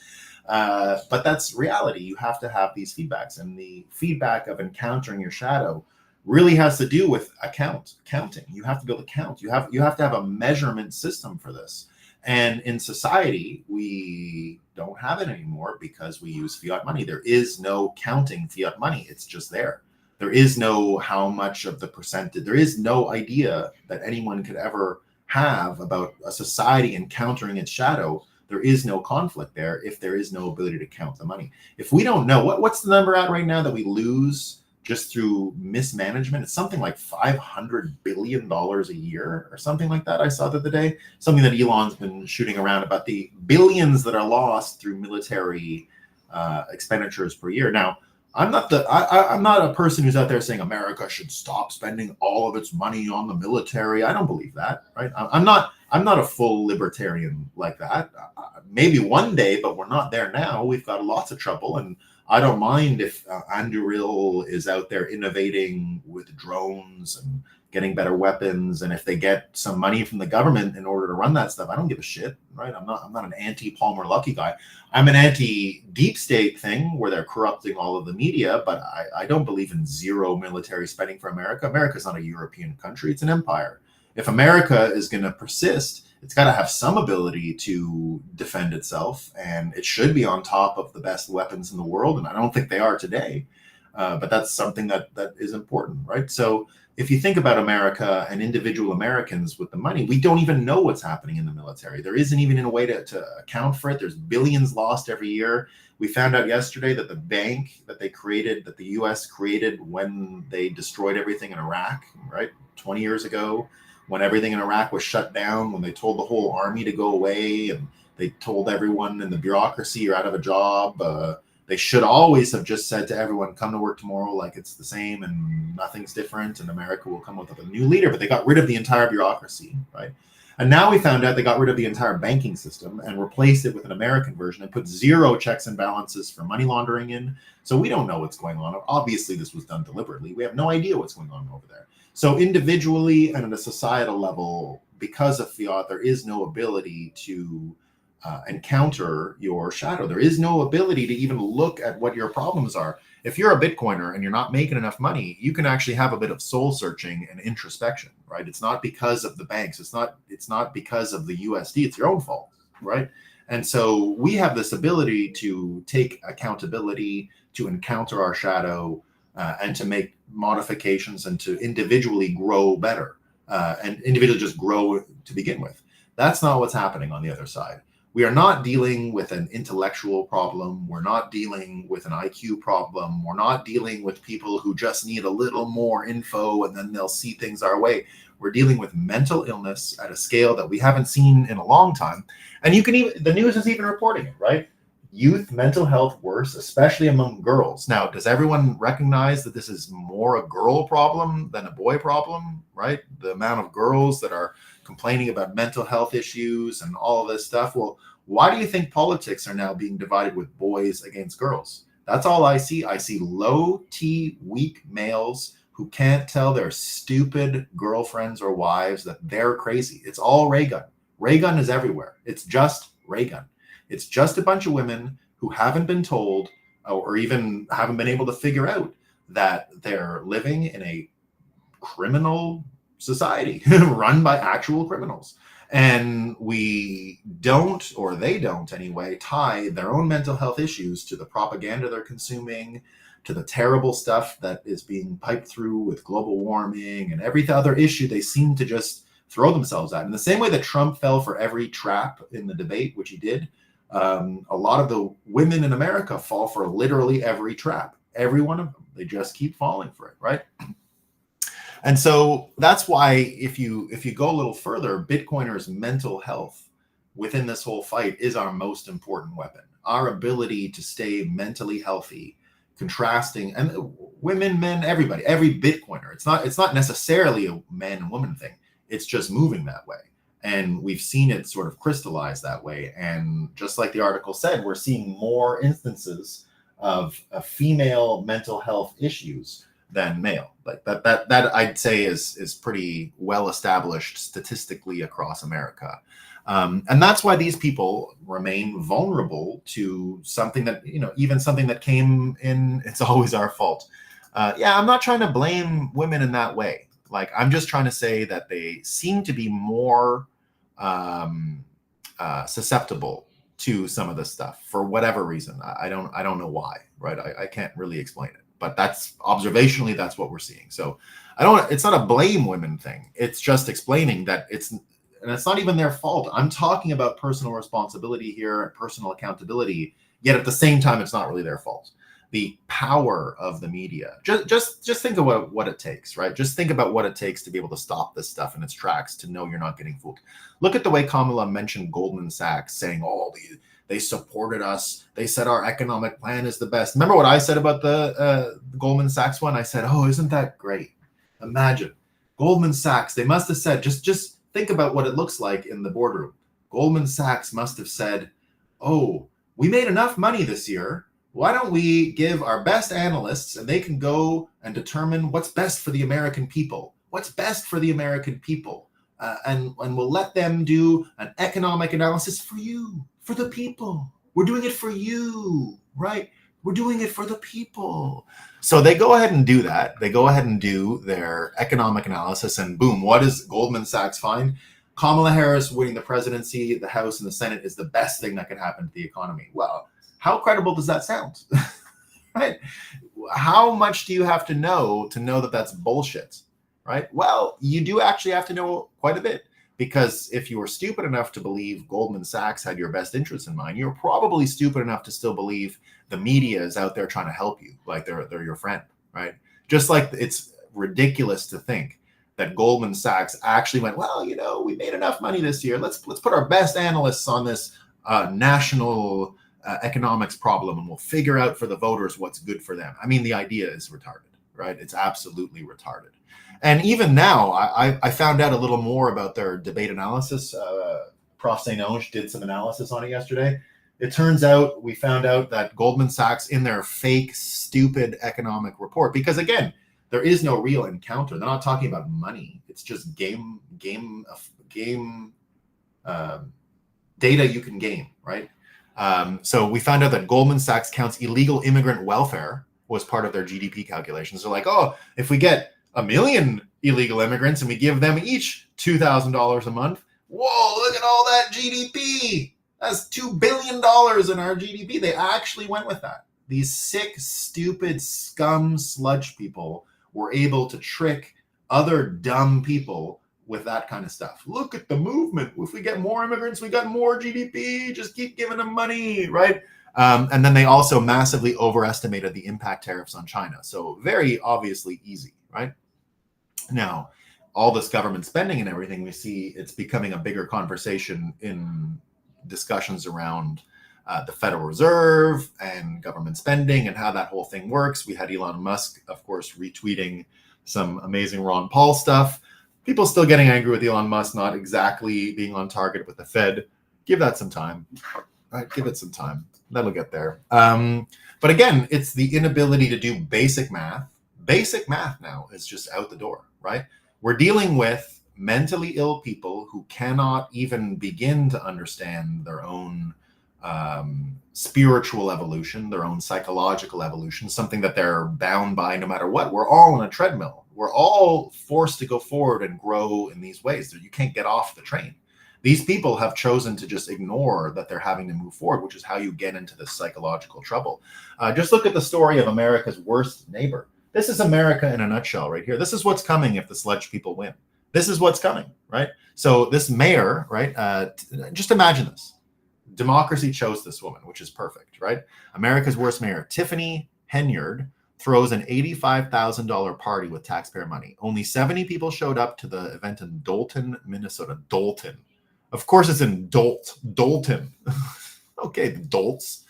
But that's reality. You have to have these feedbacks, and the feedback of encountering your shadow really has to do with counting. You have to be able to count. You have to have a measurement system for this. And in society, we don't have it anymore because we use fiat money. There is no counting fiat money. It's just there. There is no how much of the percentage. There is no idea that anyone could ever have about a society encountering its shadow. There is no conflict there if there is no ability to count the money. If we don't know, what's the number at right now that we lose just through mismanagement? It's something like $500 billion a year or something like that. I saw the other day, something that Elon's been shooting around about the billions that are lost through military expenditures per year. Now, I'm not a person who's out there saying America should stop spending all of its money on the military. I don't believe that, right? I'm not a full libertarian like that. Maybe one day, but we're not there now. We've got lots of trouble, and I don't mind if Anduril is out there innovating with drones and getting better weapons, and if they get some money from the government in order to run that stuff, I don't give a shit, right? I'm not an anti-Palmer Luckey guy. I'm an anti-deep state thing where they're corrupting all of the media, but I don't believe in zero military spending for America. America's not a European country. It's an empire. If America is going to persist, it's got to have some ability to defend itself, and it should be on top of the best weapons in the world, and I don't think they are today. But that's something that is important, right? So if you think about America and individual Americans with the money, we don't even know what's happening in the military. There isn't even a way to account for it. There's billions lost every year. We found out yesterday that the bank that they created, that the US created when they destroyed everything in Iraq, right, 20 years ago, when everything in Iraq was shut down, when they told the whole army to go away, and they told everyone in the bureaucracy you're out of a job. They should always have just said to everyone, come to work tomorrow like it's the same and nothing's different, and America will come up with a new leader. But they got rid of the entire bureaucracy, right? And now we found out they got rid of the entire banking system and replaced it with an American version and put zero checks and balances for money laundering in. So we don't know what's going on. Obviously, this was done deliberately. We have no idea what's going on over there. So individually and at a societal level, because of fiat, there is no ability to encounter your shadow. There is no ability to even look at what your problems are. If you're a Bitcoiner and you're not making enough money, you can actually have a bit of soul searching and introspection, right? It's not because of the banks. It's not because of the USD. It's your own fault, right? And so we have this ability to take accountability, to encounter our shadow, and to make modifications and to individually grow better, and individually just grow to begin with. That's not what's happening on the other side. We are not dealing with an intellectual problem. We're not dealing with an IQ problem. We're not dealing with people who just need a little more info and then they'll see things our way. We're dealing with mental illness at a scale that we haven't seen in a long time. And you can even, the news is even reporting it, right? Youth mental health worse, especially among girls. Now, does everyone recognize that this is more a girl problem than a boy problem, right? The amount of girls that are complaining about mental health issues and all of this stuff. Well, why do you think politics are now being divided with boys against girls? That's all I see. I see low T, weak males who can't tell their stupid girlfriends or wives that they're crazy. It's all Raygun. Raygun is everywhere. It's just Raygun. It's just a bunch of women who haven't been told or even haven't been able to figure out that they're living in a criminal society run by actual criminals. And we don't, or they don't anyway, tie their own mental health issues to the propaganda they're consuming, to the terrible stuff that is being piped through with global warming and every other issue they seem to just throw themselves at. In the same way that Trump fell for every trap in the debate, which he did, a lot of the women in America fall for literally every trap. Every one of them. They just keep falling for it, right? And so that's why if you go a little further, Bitcoiners' mental health within this whole fight is our most important weapon. Our ability to stay mentally healthy, contrasting, and women, men, everybody, every Bitcoiner. It's not necessarily a man and woman thing. It's just moving that way. And we've seen it sort of crystallize that way. And just like the article said, we're seeing more instances of female mental health issues than male. Like that I'd say is pretty well established statistically across America. And that's why these people remain vulnerable to something that, even something that came in, it's always our fault. I'm not trying to blame women in that way. Like, I'm just trying to say that they seem to be more susceptible to some of this stuff for whatever reason. I don't know why, right? I can't really explain it, but that's observationally, that's what we're seeing. So it's not a blame women thing. It's just explaining that it's not even their fault. I'm talking about personal responsibility here, personal accountability, yet at the same time, it's not really their fault. The power of the media. Just think about what it takes, right? Just think about what it takes to be able to stop this stuff in its tracks, to know you're not getting fooled. Look at the way Kamala mentioned Goldman Sachs, saying, they supported us. They said our economic plan is the best. Remember what I said about the Goldman Sachs one? I said, isn't that great? Imagine Goldman Sachs. They must have said, just think about what it looks like in the boardroom. Goldman Sachs must have said, we made enough money this year. Why don't we give our best analysts, and they can go and determine what's best for the American people? What's best for the American people? And we'll let them do an economic analysis for you, for the people. We're doing it for you, right? We're doing it for the people. So they go ahead and do that. They go ahead and do their economic analysis, and boom, what does Goldman Sachs find? Kamala Harris winning the presidency, the House, and the Senate is the best thing that could happen to the economy. Well, how credible does that sound? Right? How much do you have to know that that's bullshit? right? Well, you do actually have to know quite a bit, because if you were stupid enough to believe Goldman Sachs had your best interests in mind, you're probably stupid enough to still believe the media is out there trying to help you, like they're your friend, right? Just like it's ridiculous to think that Goldman Sachs actually went, well, we made enough money this year. Let's put our best analysts on this national economics problem, and we'll figure out for the voters what's good for them. I mean, the idea is retarded, right? It's absolutely retarded. And even now, I found out a little more about their debate analysis. Prof. St. Onge did some analysis on it yesterday. It turns out we found out that Goldman Sachs, in their fake, stupid economic report, because again, there is no real encounter. They're not talking about money. It's just game data you can game, right? So we found out that Goldman Sachs counts illegal immigrant welfare was part of their GDP calculations. They're like, oh, if we get 1 million illegal immigrants and we give them each $2,000 a month, whoa, look at all that GDP. That's $2 billion in our GDP. They actually went with that. These sick, stupid, scum sludge people were able to trick other dumb people with that kind of stuff. Look at the movement. If we get more immigrants, we got more GDP. Just keep giving them money, right? And then they also massively overestimated the impact tariffs on China. So very obviously easy, right? Now, all this government spending and everything, we see it's becoming a bigger conversation in discussions around the Federal Reserve and government spending and how that whole thing works. We had Elon Musk, of course, retweeting some amazing Ron Paul stuff. People still getting angry with Elon Musk not exactly being on target with the Fed. Give that some time. Right, give it some time. That'll get there. But again, it's the inability to do basic math. Basic math now is just out the door, right? We're dealing with mentally ill people who cannot even begin to understand their own spiritual evolution, their own psychological evolution, something that they're bound by no matter what. We're all on a treadmill. We're all forced to go forward and grow in these ways. You can't get off the train. These people have chosen to just ignore that they're having to move forward, which is how you get into this psychological trouble. Just look at the story of America's worst neighbor. This is America in a nutshell right here. This is what's coming if the sludge people win. This is what's coming, right? So this mayor, right? Just imagine this. Democracy chose this woman, which is perfect, right? America's worst mayor, Tiffany Henyard, throws an $85,000 party with taxpayer money. Only 70 people showed up to the event in Dolton, Minnesota. Dolton. Of course it's in Dolton. Okay, the Dolts.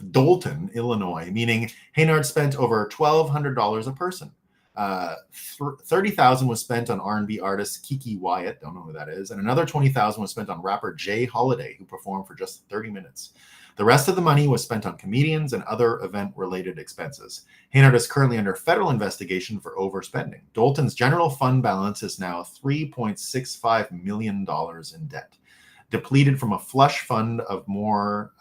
Dolton, Illinois, meaning Henyard spent over $1,200 a person. $30,000 was spent on R&B artist Kiki Wyatt, don't know who that is, and another $20,000 was spent on rapper Jay Holiday, who performed for just 30 minutes. The rest of the money was spent on comedians and other event-related expenses. Henyard is currently under federal investigation for overspending. Dolton's general fund balance is now $3.65 million in debt, depleted from a flush fund of more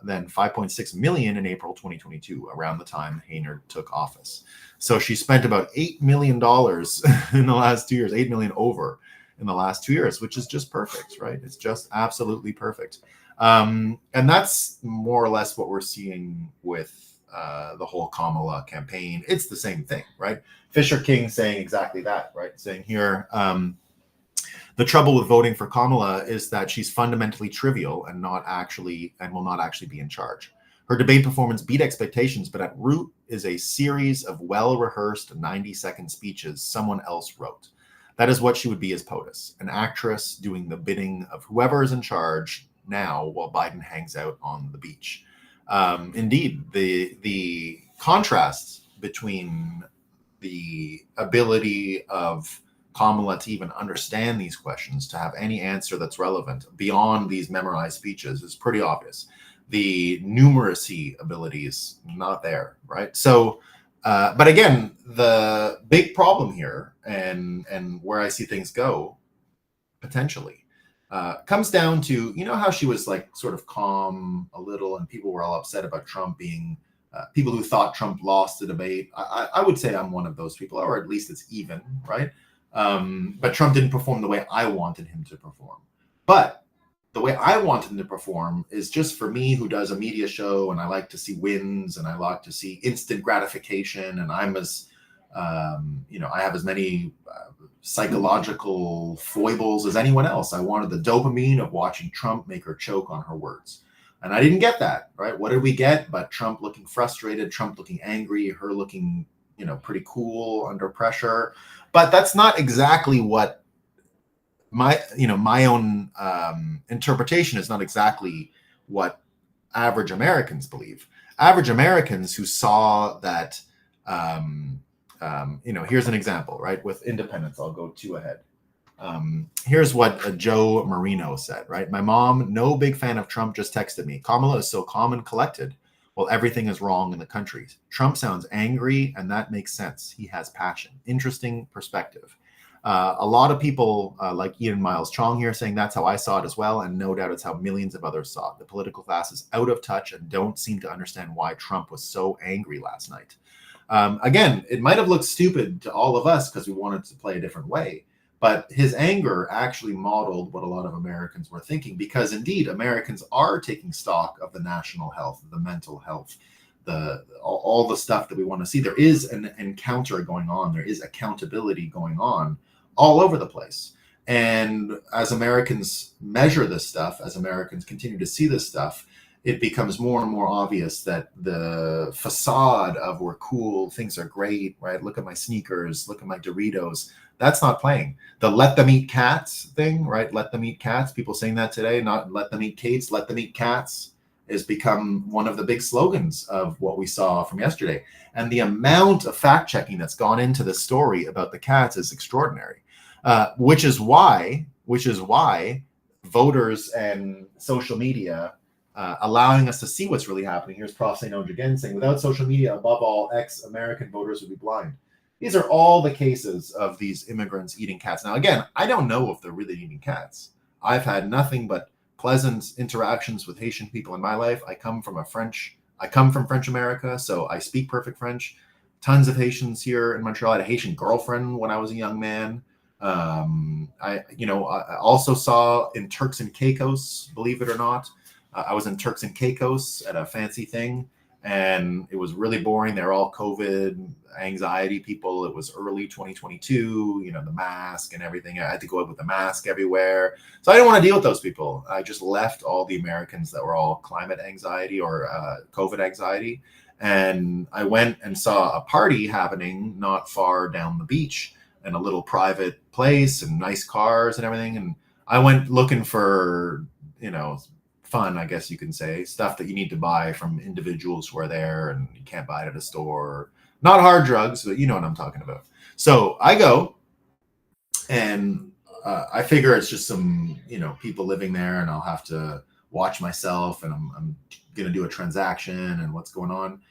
than $5.6 million in April 2022, around the time Henyard took office. So she spent about $8 million in the last 2 years, $8 million over in the last 2 years, which is just perfect, right? It's just absolutely perfect. And that's more or less what we're seeing with the whole Kamala campaign. It's the same thing, right? Fisher King saying exactly that, right? Saying here, the trouble with voting for Kamala is that she's fundamentally trivial and will not actually be in charge. Her debate performance beat expectations, but at root is a series of well-rehearsed 90-second speeches someone else wrote. That is what she would be as POTUS, an actress doing the bidding of whoever is in charge now while Biden hangs out on the beach. Indeed, the contrast between the ability of Kamala to even understand these questions, to have any answer that's relevant beyond these memorized speeches is pretty obvious. The numeracy ability is not there, right? So, but again, the big problem here and where I see things go potentially comes down to, how she was like sort of calm a little and people were all upset about Trump being people who thought Trump lost the debate. I would say I'm one of those people, or at least it's even, right? But Trump didn't perform the way I wanted him to perform. But the way I want him to perform is just for me, who does a media show, and I like to see wins, and I like to see instant gratification, and I'm as, I have as many psychological foibles as anyone else. I wanted the dopamine of watching Trump make her choke on her words. And I didn't get that, right? What did we get? But Trump looking frustrated, Trump looking angry, her looking, pretty cool under pressure. But that's not exactly what my own interpretation is not exactly what average Americans believe. Average Americans who saw that, here's an example, right? With independence, I'll go 2 ahead. Here's what Joe Marino said, right? My mom, no big fan of Trump, just texted me. Kamala is so calm and collected. Well, everything is wrong in the country. Trump sounds angry, and that makes sense. He has passion. Interesting perspective. A lot of people like Ian Miles Chong here saying that's how I saw it as well, and no doubt it's how millions of others saw it. The political class is out of touch and don't seem to understand why Trump was so angry last night. Again, it might have looked stupid to all of us because we wanted to play a different way. But his anger actually modeled what a lot of Americans were thinking, because indeed Americans are taking stock of the national health, the mental health, all the stuff that we want to see. There is an encounter going on. There is accountability going on all over the place. And as Americans measure this stuff, as Americans continue to see this stuff, it becomes more and more obvious that the facade of we're cool, things are great, right? Look at my sneakers, look at my Doritos. That's not playing. The let them eat cats thing, right? Let them eat cats. People saying that today, not let them eat Kates, let them eat cats, has become one of the big slogans of what we saw from yesterday. And the amount of fact checking that's gone into this story about the cats is extraordinary, which is why voters and social media allowing us to see what's really happening. Here's Prof. St. Onge again saying, without social media, above all, ex-American voters would be blind. These are all the cases of these immigrants eating cats. Now, again, I don't know if they're really eating cats. I've had nothing but pleasant interactions with Haitian people in my life. I come from French America, so I speak perfect French. Tons of Haitians here in Montreal. I had a Haitian girlfriend when I was a young man. I also saw in Turks and Caicos, believe it or not, I was in Turks and Caicos at a fancy thing, and it was really boring. They're all COVID anxiety people. It was early 2022, the mask and everything. I had to go up with the mask everywhere. So I didn't want to deal with those people. I just left all the Americans that were all climate anxiety or COVID anxiety. And I went and saw a party happening not far down the beach in a little private place and nice cars and everything. And I went looking for, fun, I guess you can say, stuff that you need to buy from individuals who are there and you can't buy it at a store. Not hard drugs, but you know what I'm talking about. So I go and I figure it's just some, people living there, and I'll have to watch myself, and I'm going to do a transaction and what's going on.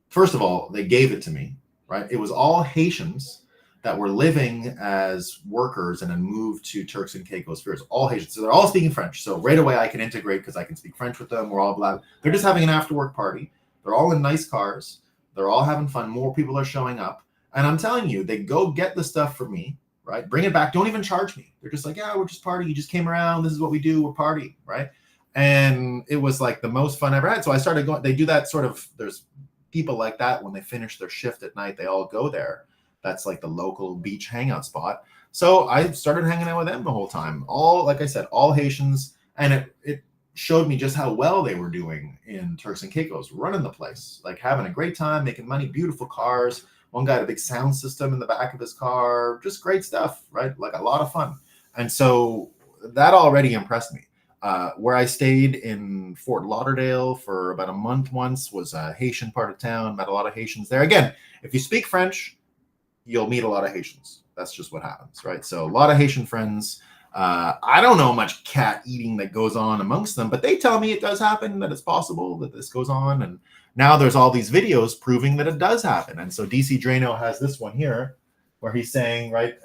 First of all, they gave it to me, right? It was all Haitians that were living as workers and then moved to Turks and Caicos. All Haitians. So they're all speaking French. So right away I can integrate because I can speak French with them. We're all black. They're just having an after work party. They're all in nice cars. They're all having fun. More people are showing up. And I'm telling you, they go get the stuff for me, right? Bring it back. Don't even charge me. They're just like, yeah, we're just partying. You just came around. This is what we do. We're partying, right? And it was like the most fun I ever had. So I started going. They do that sort of, there's people like that when they finish their shift at night, they all go there. That's like the local beach hangout spot. So I started hanging out with them the whole time. All, like I said, all Haitians. And it showed me just how well they were doing in Turks and Caicos, running the place, like having a great time, making money, beautiful cars. One guy had a big sound system in the back of his car, just great stuff, right? Like a lot of fun. And so that already impressed me. Where I stayed in Fort Lauderdale for about a month once was a Haitian part of town, met a lot of Haitians there. Again, if you speak French, you'll meet a lot of Haitians. That's just what happens, right? So a lot of Haitian friends. I don't know much cat eating that goes on amongst them, but they tell me it does happen, that it's possible that this goes on. And now there's all these videos proving that it does happen. And so DC Drano has this one here where he's saying, right,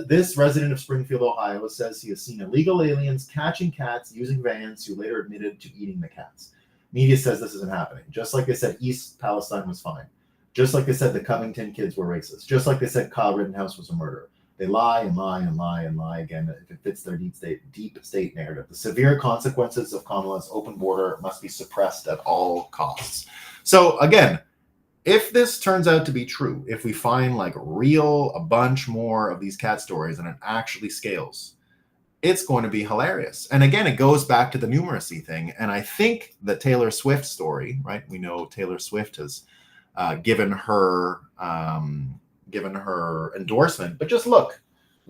this resident of Springfield, Ohio, says he has seen illegal aliens catching cats using vans who later admitted to eating the cats. Media says this isn't happening. Just like they said, East Palestine was fine. Just like they said the Covington kids were racist. Just like they said Kyle Rittenhouse was a murderer. They lie and lie and lie and lie again if it fits their deep state narrative. The severe consequences of Kamala's open border must be suppressed at all costs. So again, If this turns out to be true, if we find like a bunch more of these cat stories and it actually scales, it's going to be hilarious. And again, it goes back to the numeracy thing. And I think the Taylor Swift story, right? We know Taylor Swift has given her endorsement, but just look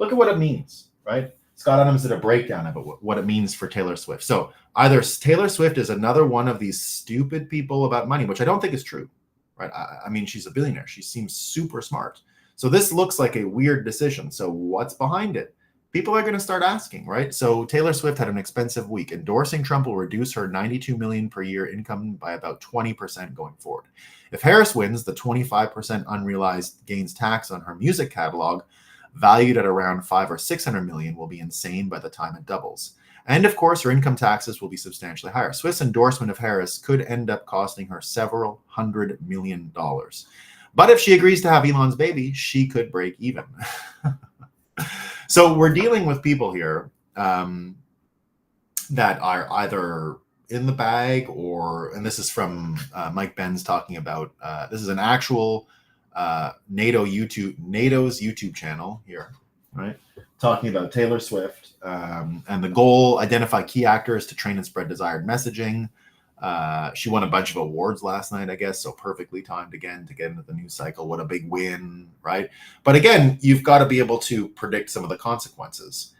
at what it means, right? Scott Adams did a breakdown of it, what it means for Taylor Swift. So either Taylor Swift is another one of these stupid people about money, which I don't think is true, right? I mean, she's a billionaire. She seems super smart. So this looks like a weird decision. So what's behind it? People are going to start asking, right? So Taylor Swift had an expensive week. Endorsing Trump will reduce her $92 million per year income by about 20% going forward. If Harris wins, the 25% unrealized gains tax on her music catalog, valued at around 500 or 600 million, will be insane by the time it doubles. And of course, her income taxes will be substantially higher. Swift's endorsement of Harris could end up costing her several $100 million. But if she agrees to have Elon's baby, she could break even. So we're dealing with people here that are either in the bag or, and this is from Mike Benz talking about, this is an actual NATO's YouTube channel here, right? Talking about Taylor Swift and the goal, identify key actors to train and spread desired messaging. She won a bunch of awards last night, I guess, so perfectly timed again to get into the news cycle. What a big win, right? But again, you've got to be able to predict some of the consequences.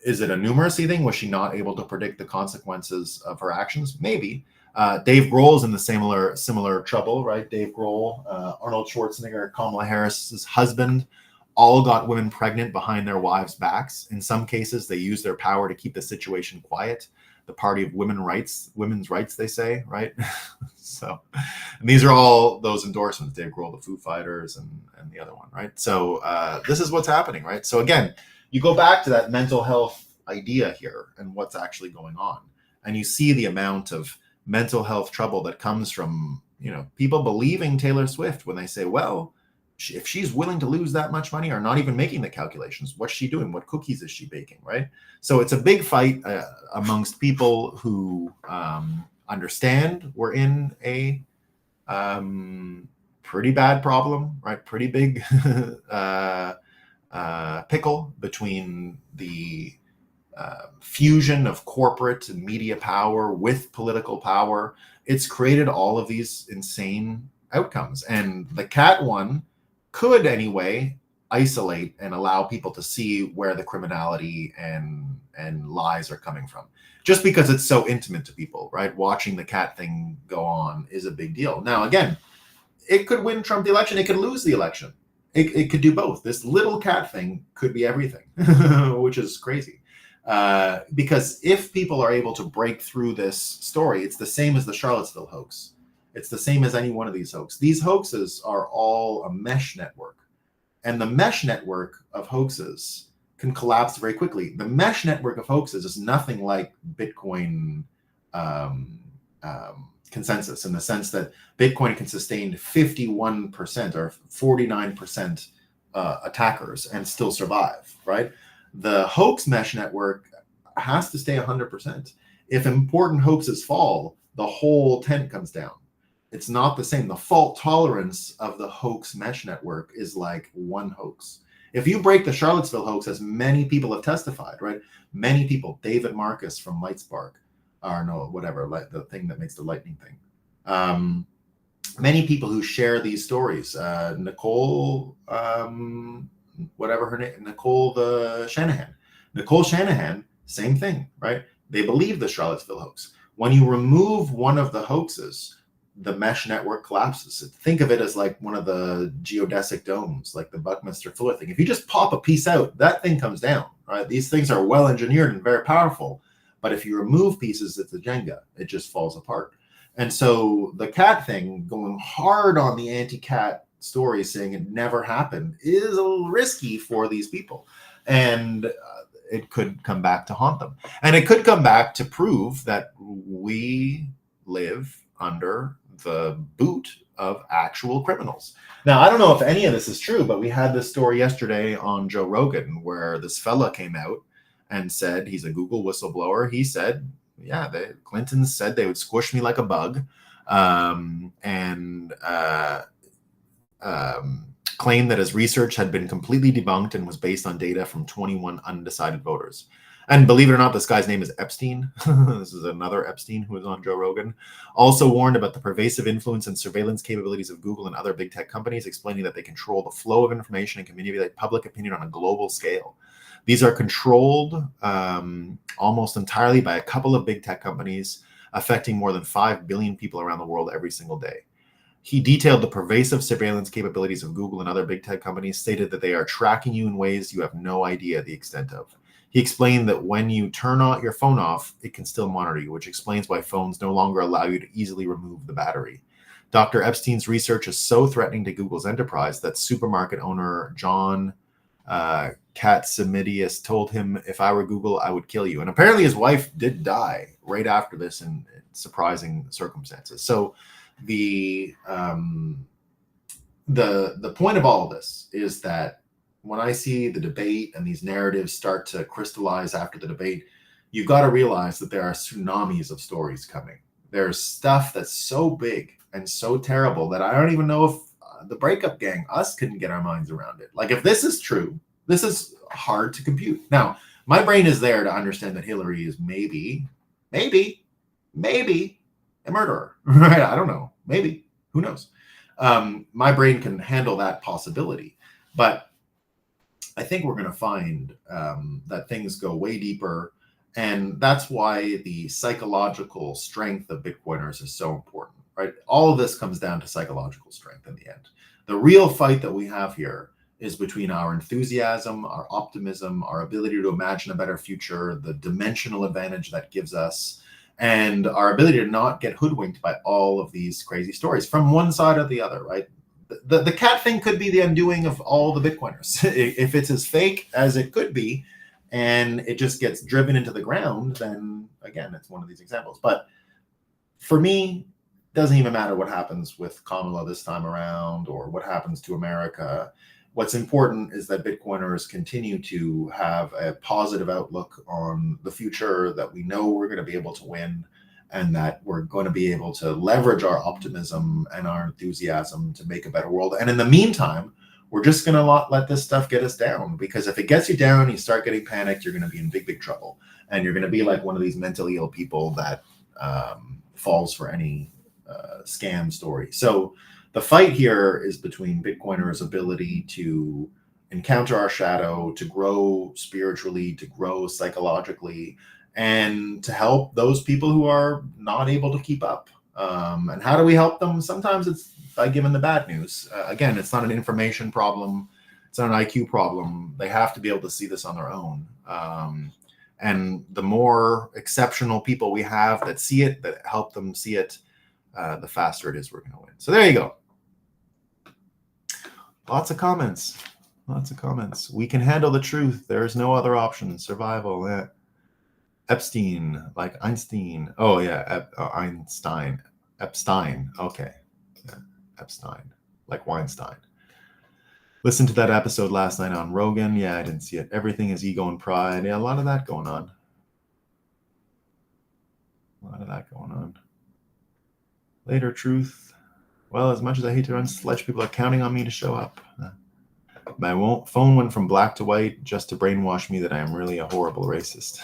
Is it a numeracy thing? Was she not able to predict the consequences of her actions? Maybe. Dave Grohl's in the similar trouble, right? Dave Grohl, Arnold Schwarzenegger, Kamala Harris's husband, all got women pregnant behind their wives' backs. In some cases, they use their power to keep the situation quiet. The party of women's rights, they say, right? So, and these are all those endorsements, Dave Grohl, the Foo Fighters, and the other one, right? So this is what's happening, right? So again, you go back to that mental health idea here and what's actually going on. And you see the amount of mental health trouble that comes from, people believing Taylor Swift when they say, well, if she's willing to lose that much money or not even making the calculations, what's she doing? What cookies is she baking, right? So it's a big fight amongst people who understand we're in a pretty bad problem, right? Pretty big pickle between the fusion of corporate and media power with political power. It's created all of these insane outcomes. And the cat one could anyway isolate and allow people to see where the criminality and lies are coming from. Just because it's so intimate to people, right? Watching the cat thing go on is a big deal. Now, again, it could win Trump the election. It could lose the election. It could do both. This little cat thing could be everything, which is crazy. Because if people are able to break through this story, it's the same as the Charlottesville hoax. It's the same as any one of these hoaxes. These hoaxes are all a mesh network. And the mesh network of hoaxes can collapse very quickly. The mesh network of hoaxes is nothing like Bitcoin consensus, in the sense that Bitcoin can sustain 51% or 49% attackers and still survive, right? The hoax mesh network has to stay 100%. If important hoaxes fall, the whole tent comes down. It's not the same. The fault tolerance of the hoax mesh network is like one hoax. If you break the Charlottesville hoax, as many people have testified, right? Many people, David Marcus from Lightspark, or no, whatever, the thing that makes the lightning thing. Many people who share these stories, Nicole, whatever her name, Nicole Shanahan, same thing, right? They believe the Charlottesville hoax. When you remove one of the hoaxes, the mesh network collapses. Think of it as like one of the geodesic domes, like the Buckminster Fuller thing. If you just pop a piece out, that thing comes down, right? These things are well engineered and very powerful. But if you remove pieces, it's a Jenga. It just falls apart. And so the cat thing, going hard on the anti-cat story, saying it never happened, is a little risky for these people. And it could come back to haunt them. And it could come back to prove that we live under the boot of actual criminals. Now, I don't know if any of this is true, but we had this story yesterday on Joe Rogan where this fella came out and said, he's a Google whistleblower. He said, yeah, the Clintons said they would squish me like a bug. claimed that his research had been completely debunked and was based on data from 21 undecided voters. And believe it or not, this guy's name is Epstein. This is another Epstein who was on Joe Rogan. Also warned about the pervasive influence and surveillance capabilities of Google and other big tech companies, explaining that they control the flow of information and can manipulate public opinion on a global scale. These are controlled almost entirely by a couple of big tech companies, affecting more than 5 billion people around the world every single day. He detailed the pervasive surveillance capabilities of Google and other big tech companies, stated that they are tracking you in ways you have no idea the extent of. He explained that when you turn your phone off, it can still monitor you, which explains why phones no longer allow you to easily remove the battery. Dr. Epstein's research is so threatening to Google's enterprise that supermarket owner John Katsimidius told him, "If I were Google, I would kill you." And apparently his wife did die right after this in surprising circumstances. So the point of all of this is that when I see the debate and these narratives start to crystallize after the debate, you've got to realize that there are tsunamis of stories coming. There's stuff that's so big and so terrible that I don't even know if the Breakup gang, us, couldn't get our minds around it. Like, if this is true, this is hard to compute. Now, my brain is there to understand that Hillary is maybe a murderer, right? I don't know. Maybe. Who knows? My brain can handle that possibility. But I think we're going to find that things go way deeper. And that's why the psychological strength of Bitcoiners is so important, right? All of this comes down to psychological strength in the end. The real fight that we have here is between our enthusiasm, our optimism, our ability to imagine a better future, the dimensional advantage that gives us, and our ability to not get hoodwinked by all of these crazy stories from one side or the other, right? The cat thing could be the undoing of all the Bitcoiners. If it's as fake as it could be, and it just gets driven into the ground, then again, it's one of these examples. But for me, it doesn't even matter what happens with Kamala this time around or what happens to America. What's important is that Bitcoiners continue to have a positive outlook on the future, that we know we're going to be able to win, and that we're going to be able to leverage our optimism and our enthusiasm to make a better world. And in the meantime, we're just going to let this stuff get us down, because if it gets you down, you start getting panicked, you're going to be in big, big trouble. And you're going to be like one of these mentally ill people that falls for any scam story. So the fight here is between Bitcoiners' ability to encounter our shadow, to grow spiritually, to grow psychologically, and to help those people who are not able to keep up. And how do we help them? Sometimes it's by giving the bad news. Again, it's not an information problem. It's not an IQ problem. They have to be able to see this on their own. And the more exceptional people we have that see it, that help them see it, the faster it is we're going to win. So there you go. Lots of comments. Lots of comments. We can handle the truth. There is no other option. Survival. Yeah. Epstein, like Einstein. Oh, yeah. Einstein. Epstein. Okay. Yeah. Epstein, like Weinstein. Listen to that episode last night on Rogan. Yeah, I didn't see it. Everything is ego and pride. Yeah, a lot of that going on. Later, truth. Well, as much as I hate to run sledge, people are counting on me to show up. My phone went from black to white just to brainwash me that I am really a horrible racist.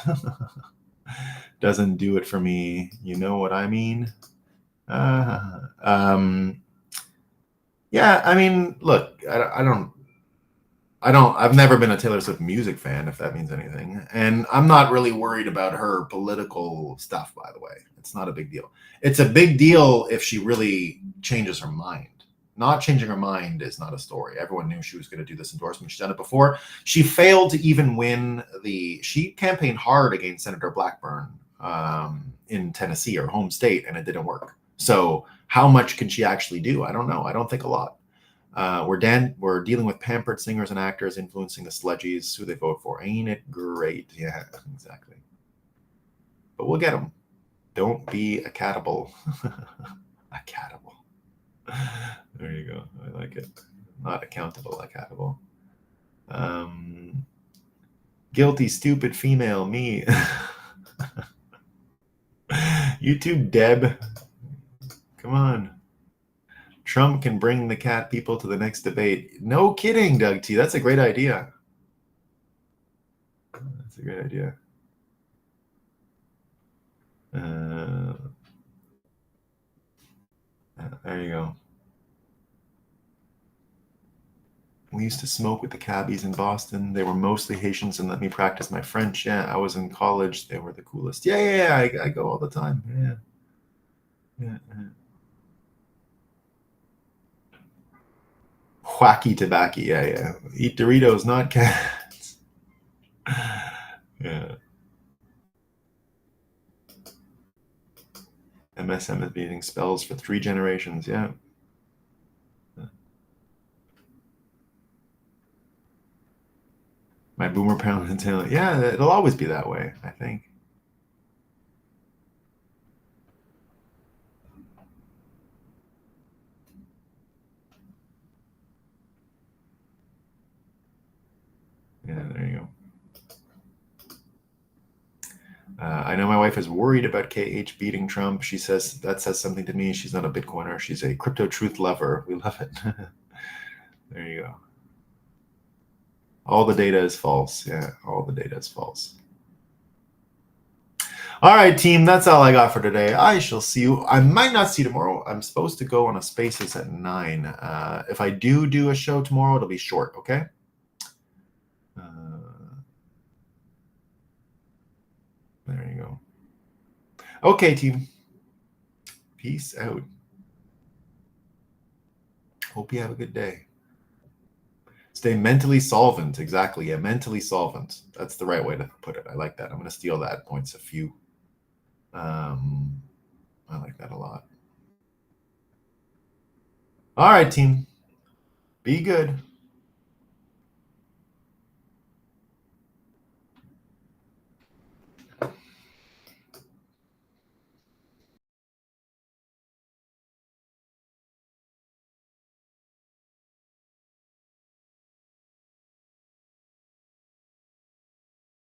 Doesn't do it for me. You know what I mean? Yeah, I mean, look, I've never been a Taylor Swift music fan, if that means anything. And I'm not really worried about her political stuff, by the way. It's not a big deal. It's a big deal if she really changes her mind. Not changing her mind is not a story. Everyone knew she was going to do this endorsement. She's done it before. She failed to even win she campaigned hard against Senator Blackburn in Tennessee, her home state, and it didn't work. So how much can she actually do? I don't know. I don't think a lot. We're dealing with pampered singers and actors influencing the sludgies who they vote for. Ain't it great? Yeah, exactly. But we'll get them. Don't be a catable. A catable. There you go. I like it. Not accountable, accountable. Guilty, stupid female, me. YouTube, Deb. Come on. Trump can bring the cat people to the next debate. No kidding, Doug T. That's a great idea. That's a great idea. There you go. We used to smoke with the cabbies in Boston. They were mostly Haitians and let me practice my French. Yeah, I was in college. They were the coolest. Yeah. I go all the time. Yeah. Wacky tobacco. Yeah. Eat Doritos, not cats. Yeah. MSM is beating spells for 3 generations. Yeah. My boomer parents. Yeah, it'll always be that way, I think. Yeah, there you go. I know my wife is worried about KH beating Trump. She says that says something to me. She's not a Bitcoiner. She's a crypto truth lover. We love it. There you go. All the data is false. Yeah, all the data is false. All right, team. That's all I got for today. I shall see you. I might not see you tomorrow. I'm supposed to go on a Spaces at 9. If I do a show tomorrow, it'll be short. Okay. There you go. Okay, team. Peace out. Hope you have a good day. Stay mentally solvent. Exactly. Yeah, mentally solvent. That's the right way to put it. I like that. I'm going to steal that. Points a few. I like that a lot. All right, team. Be good.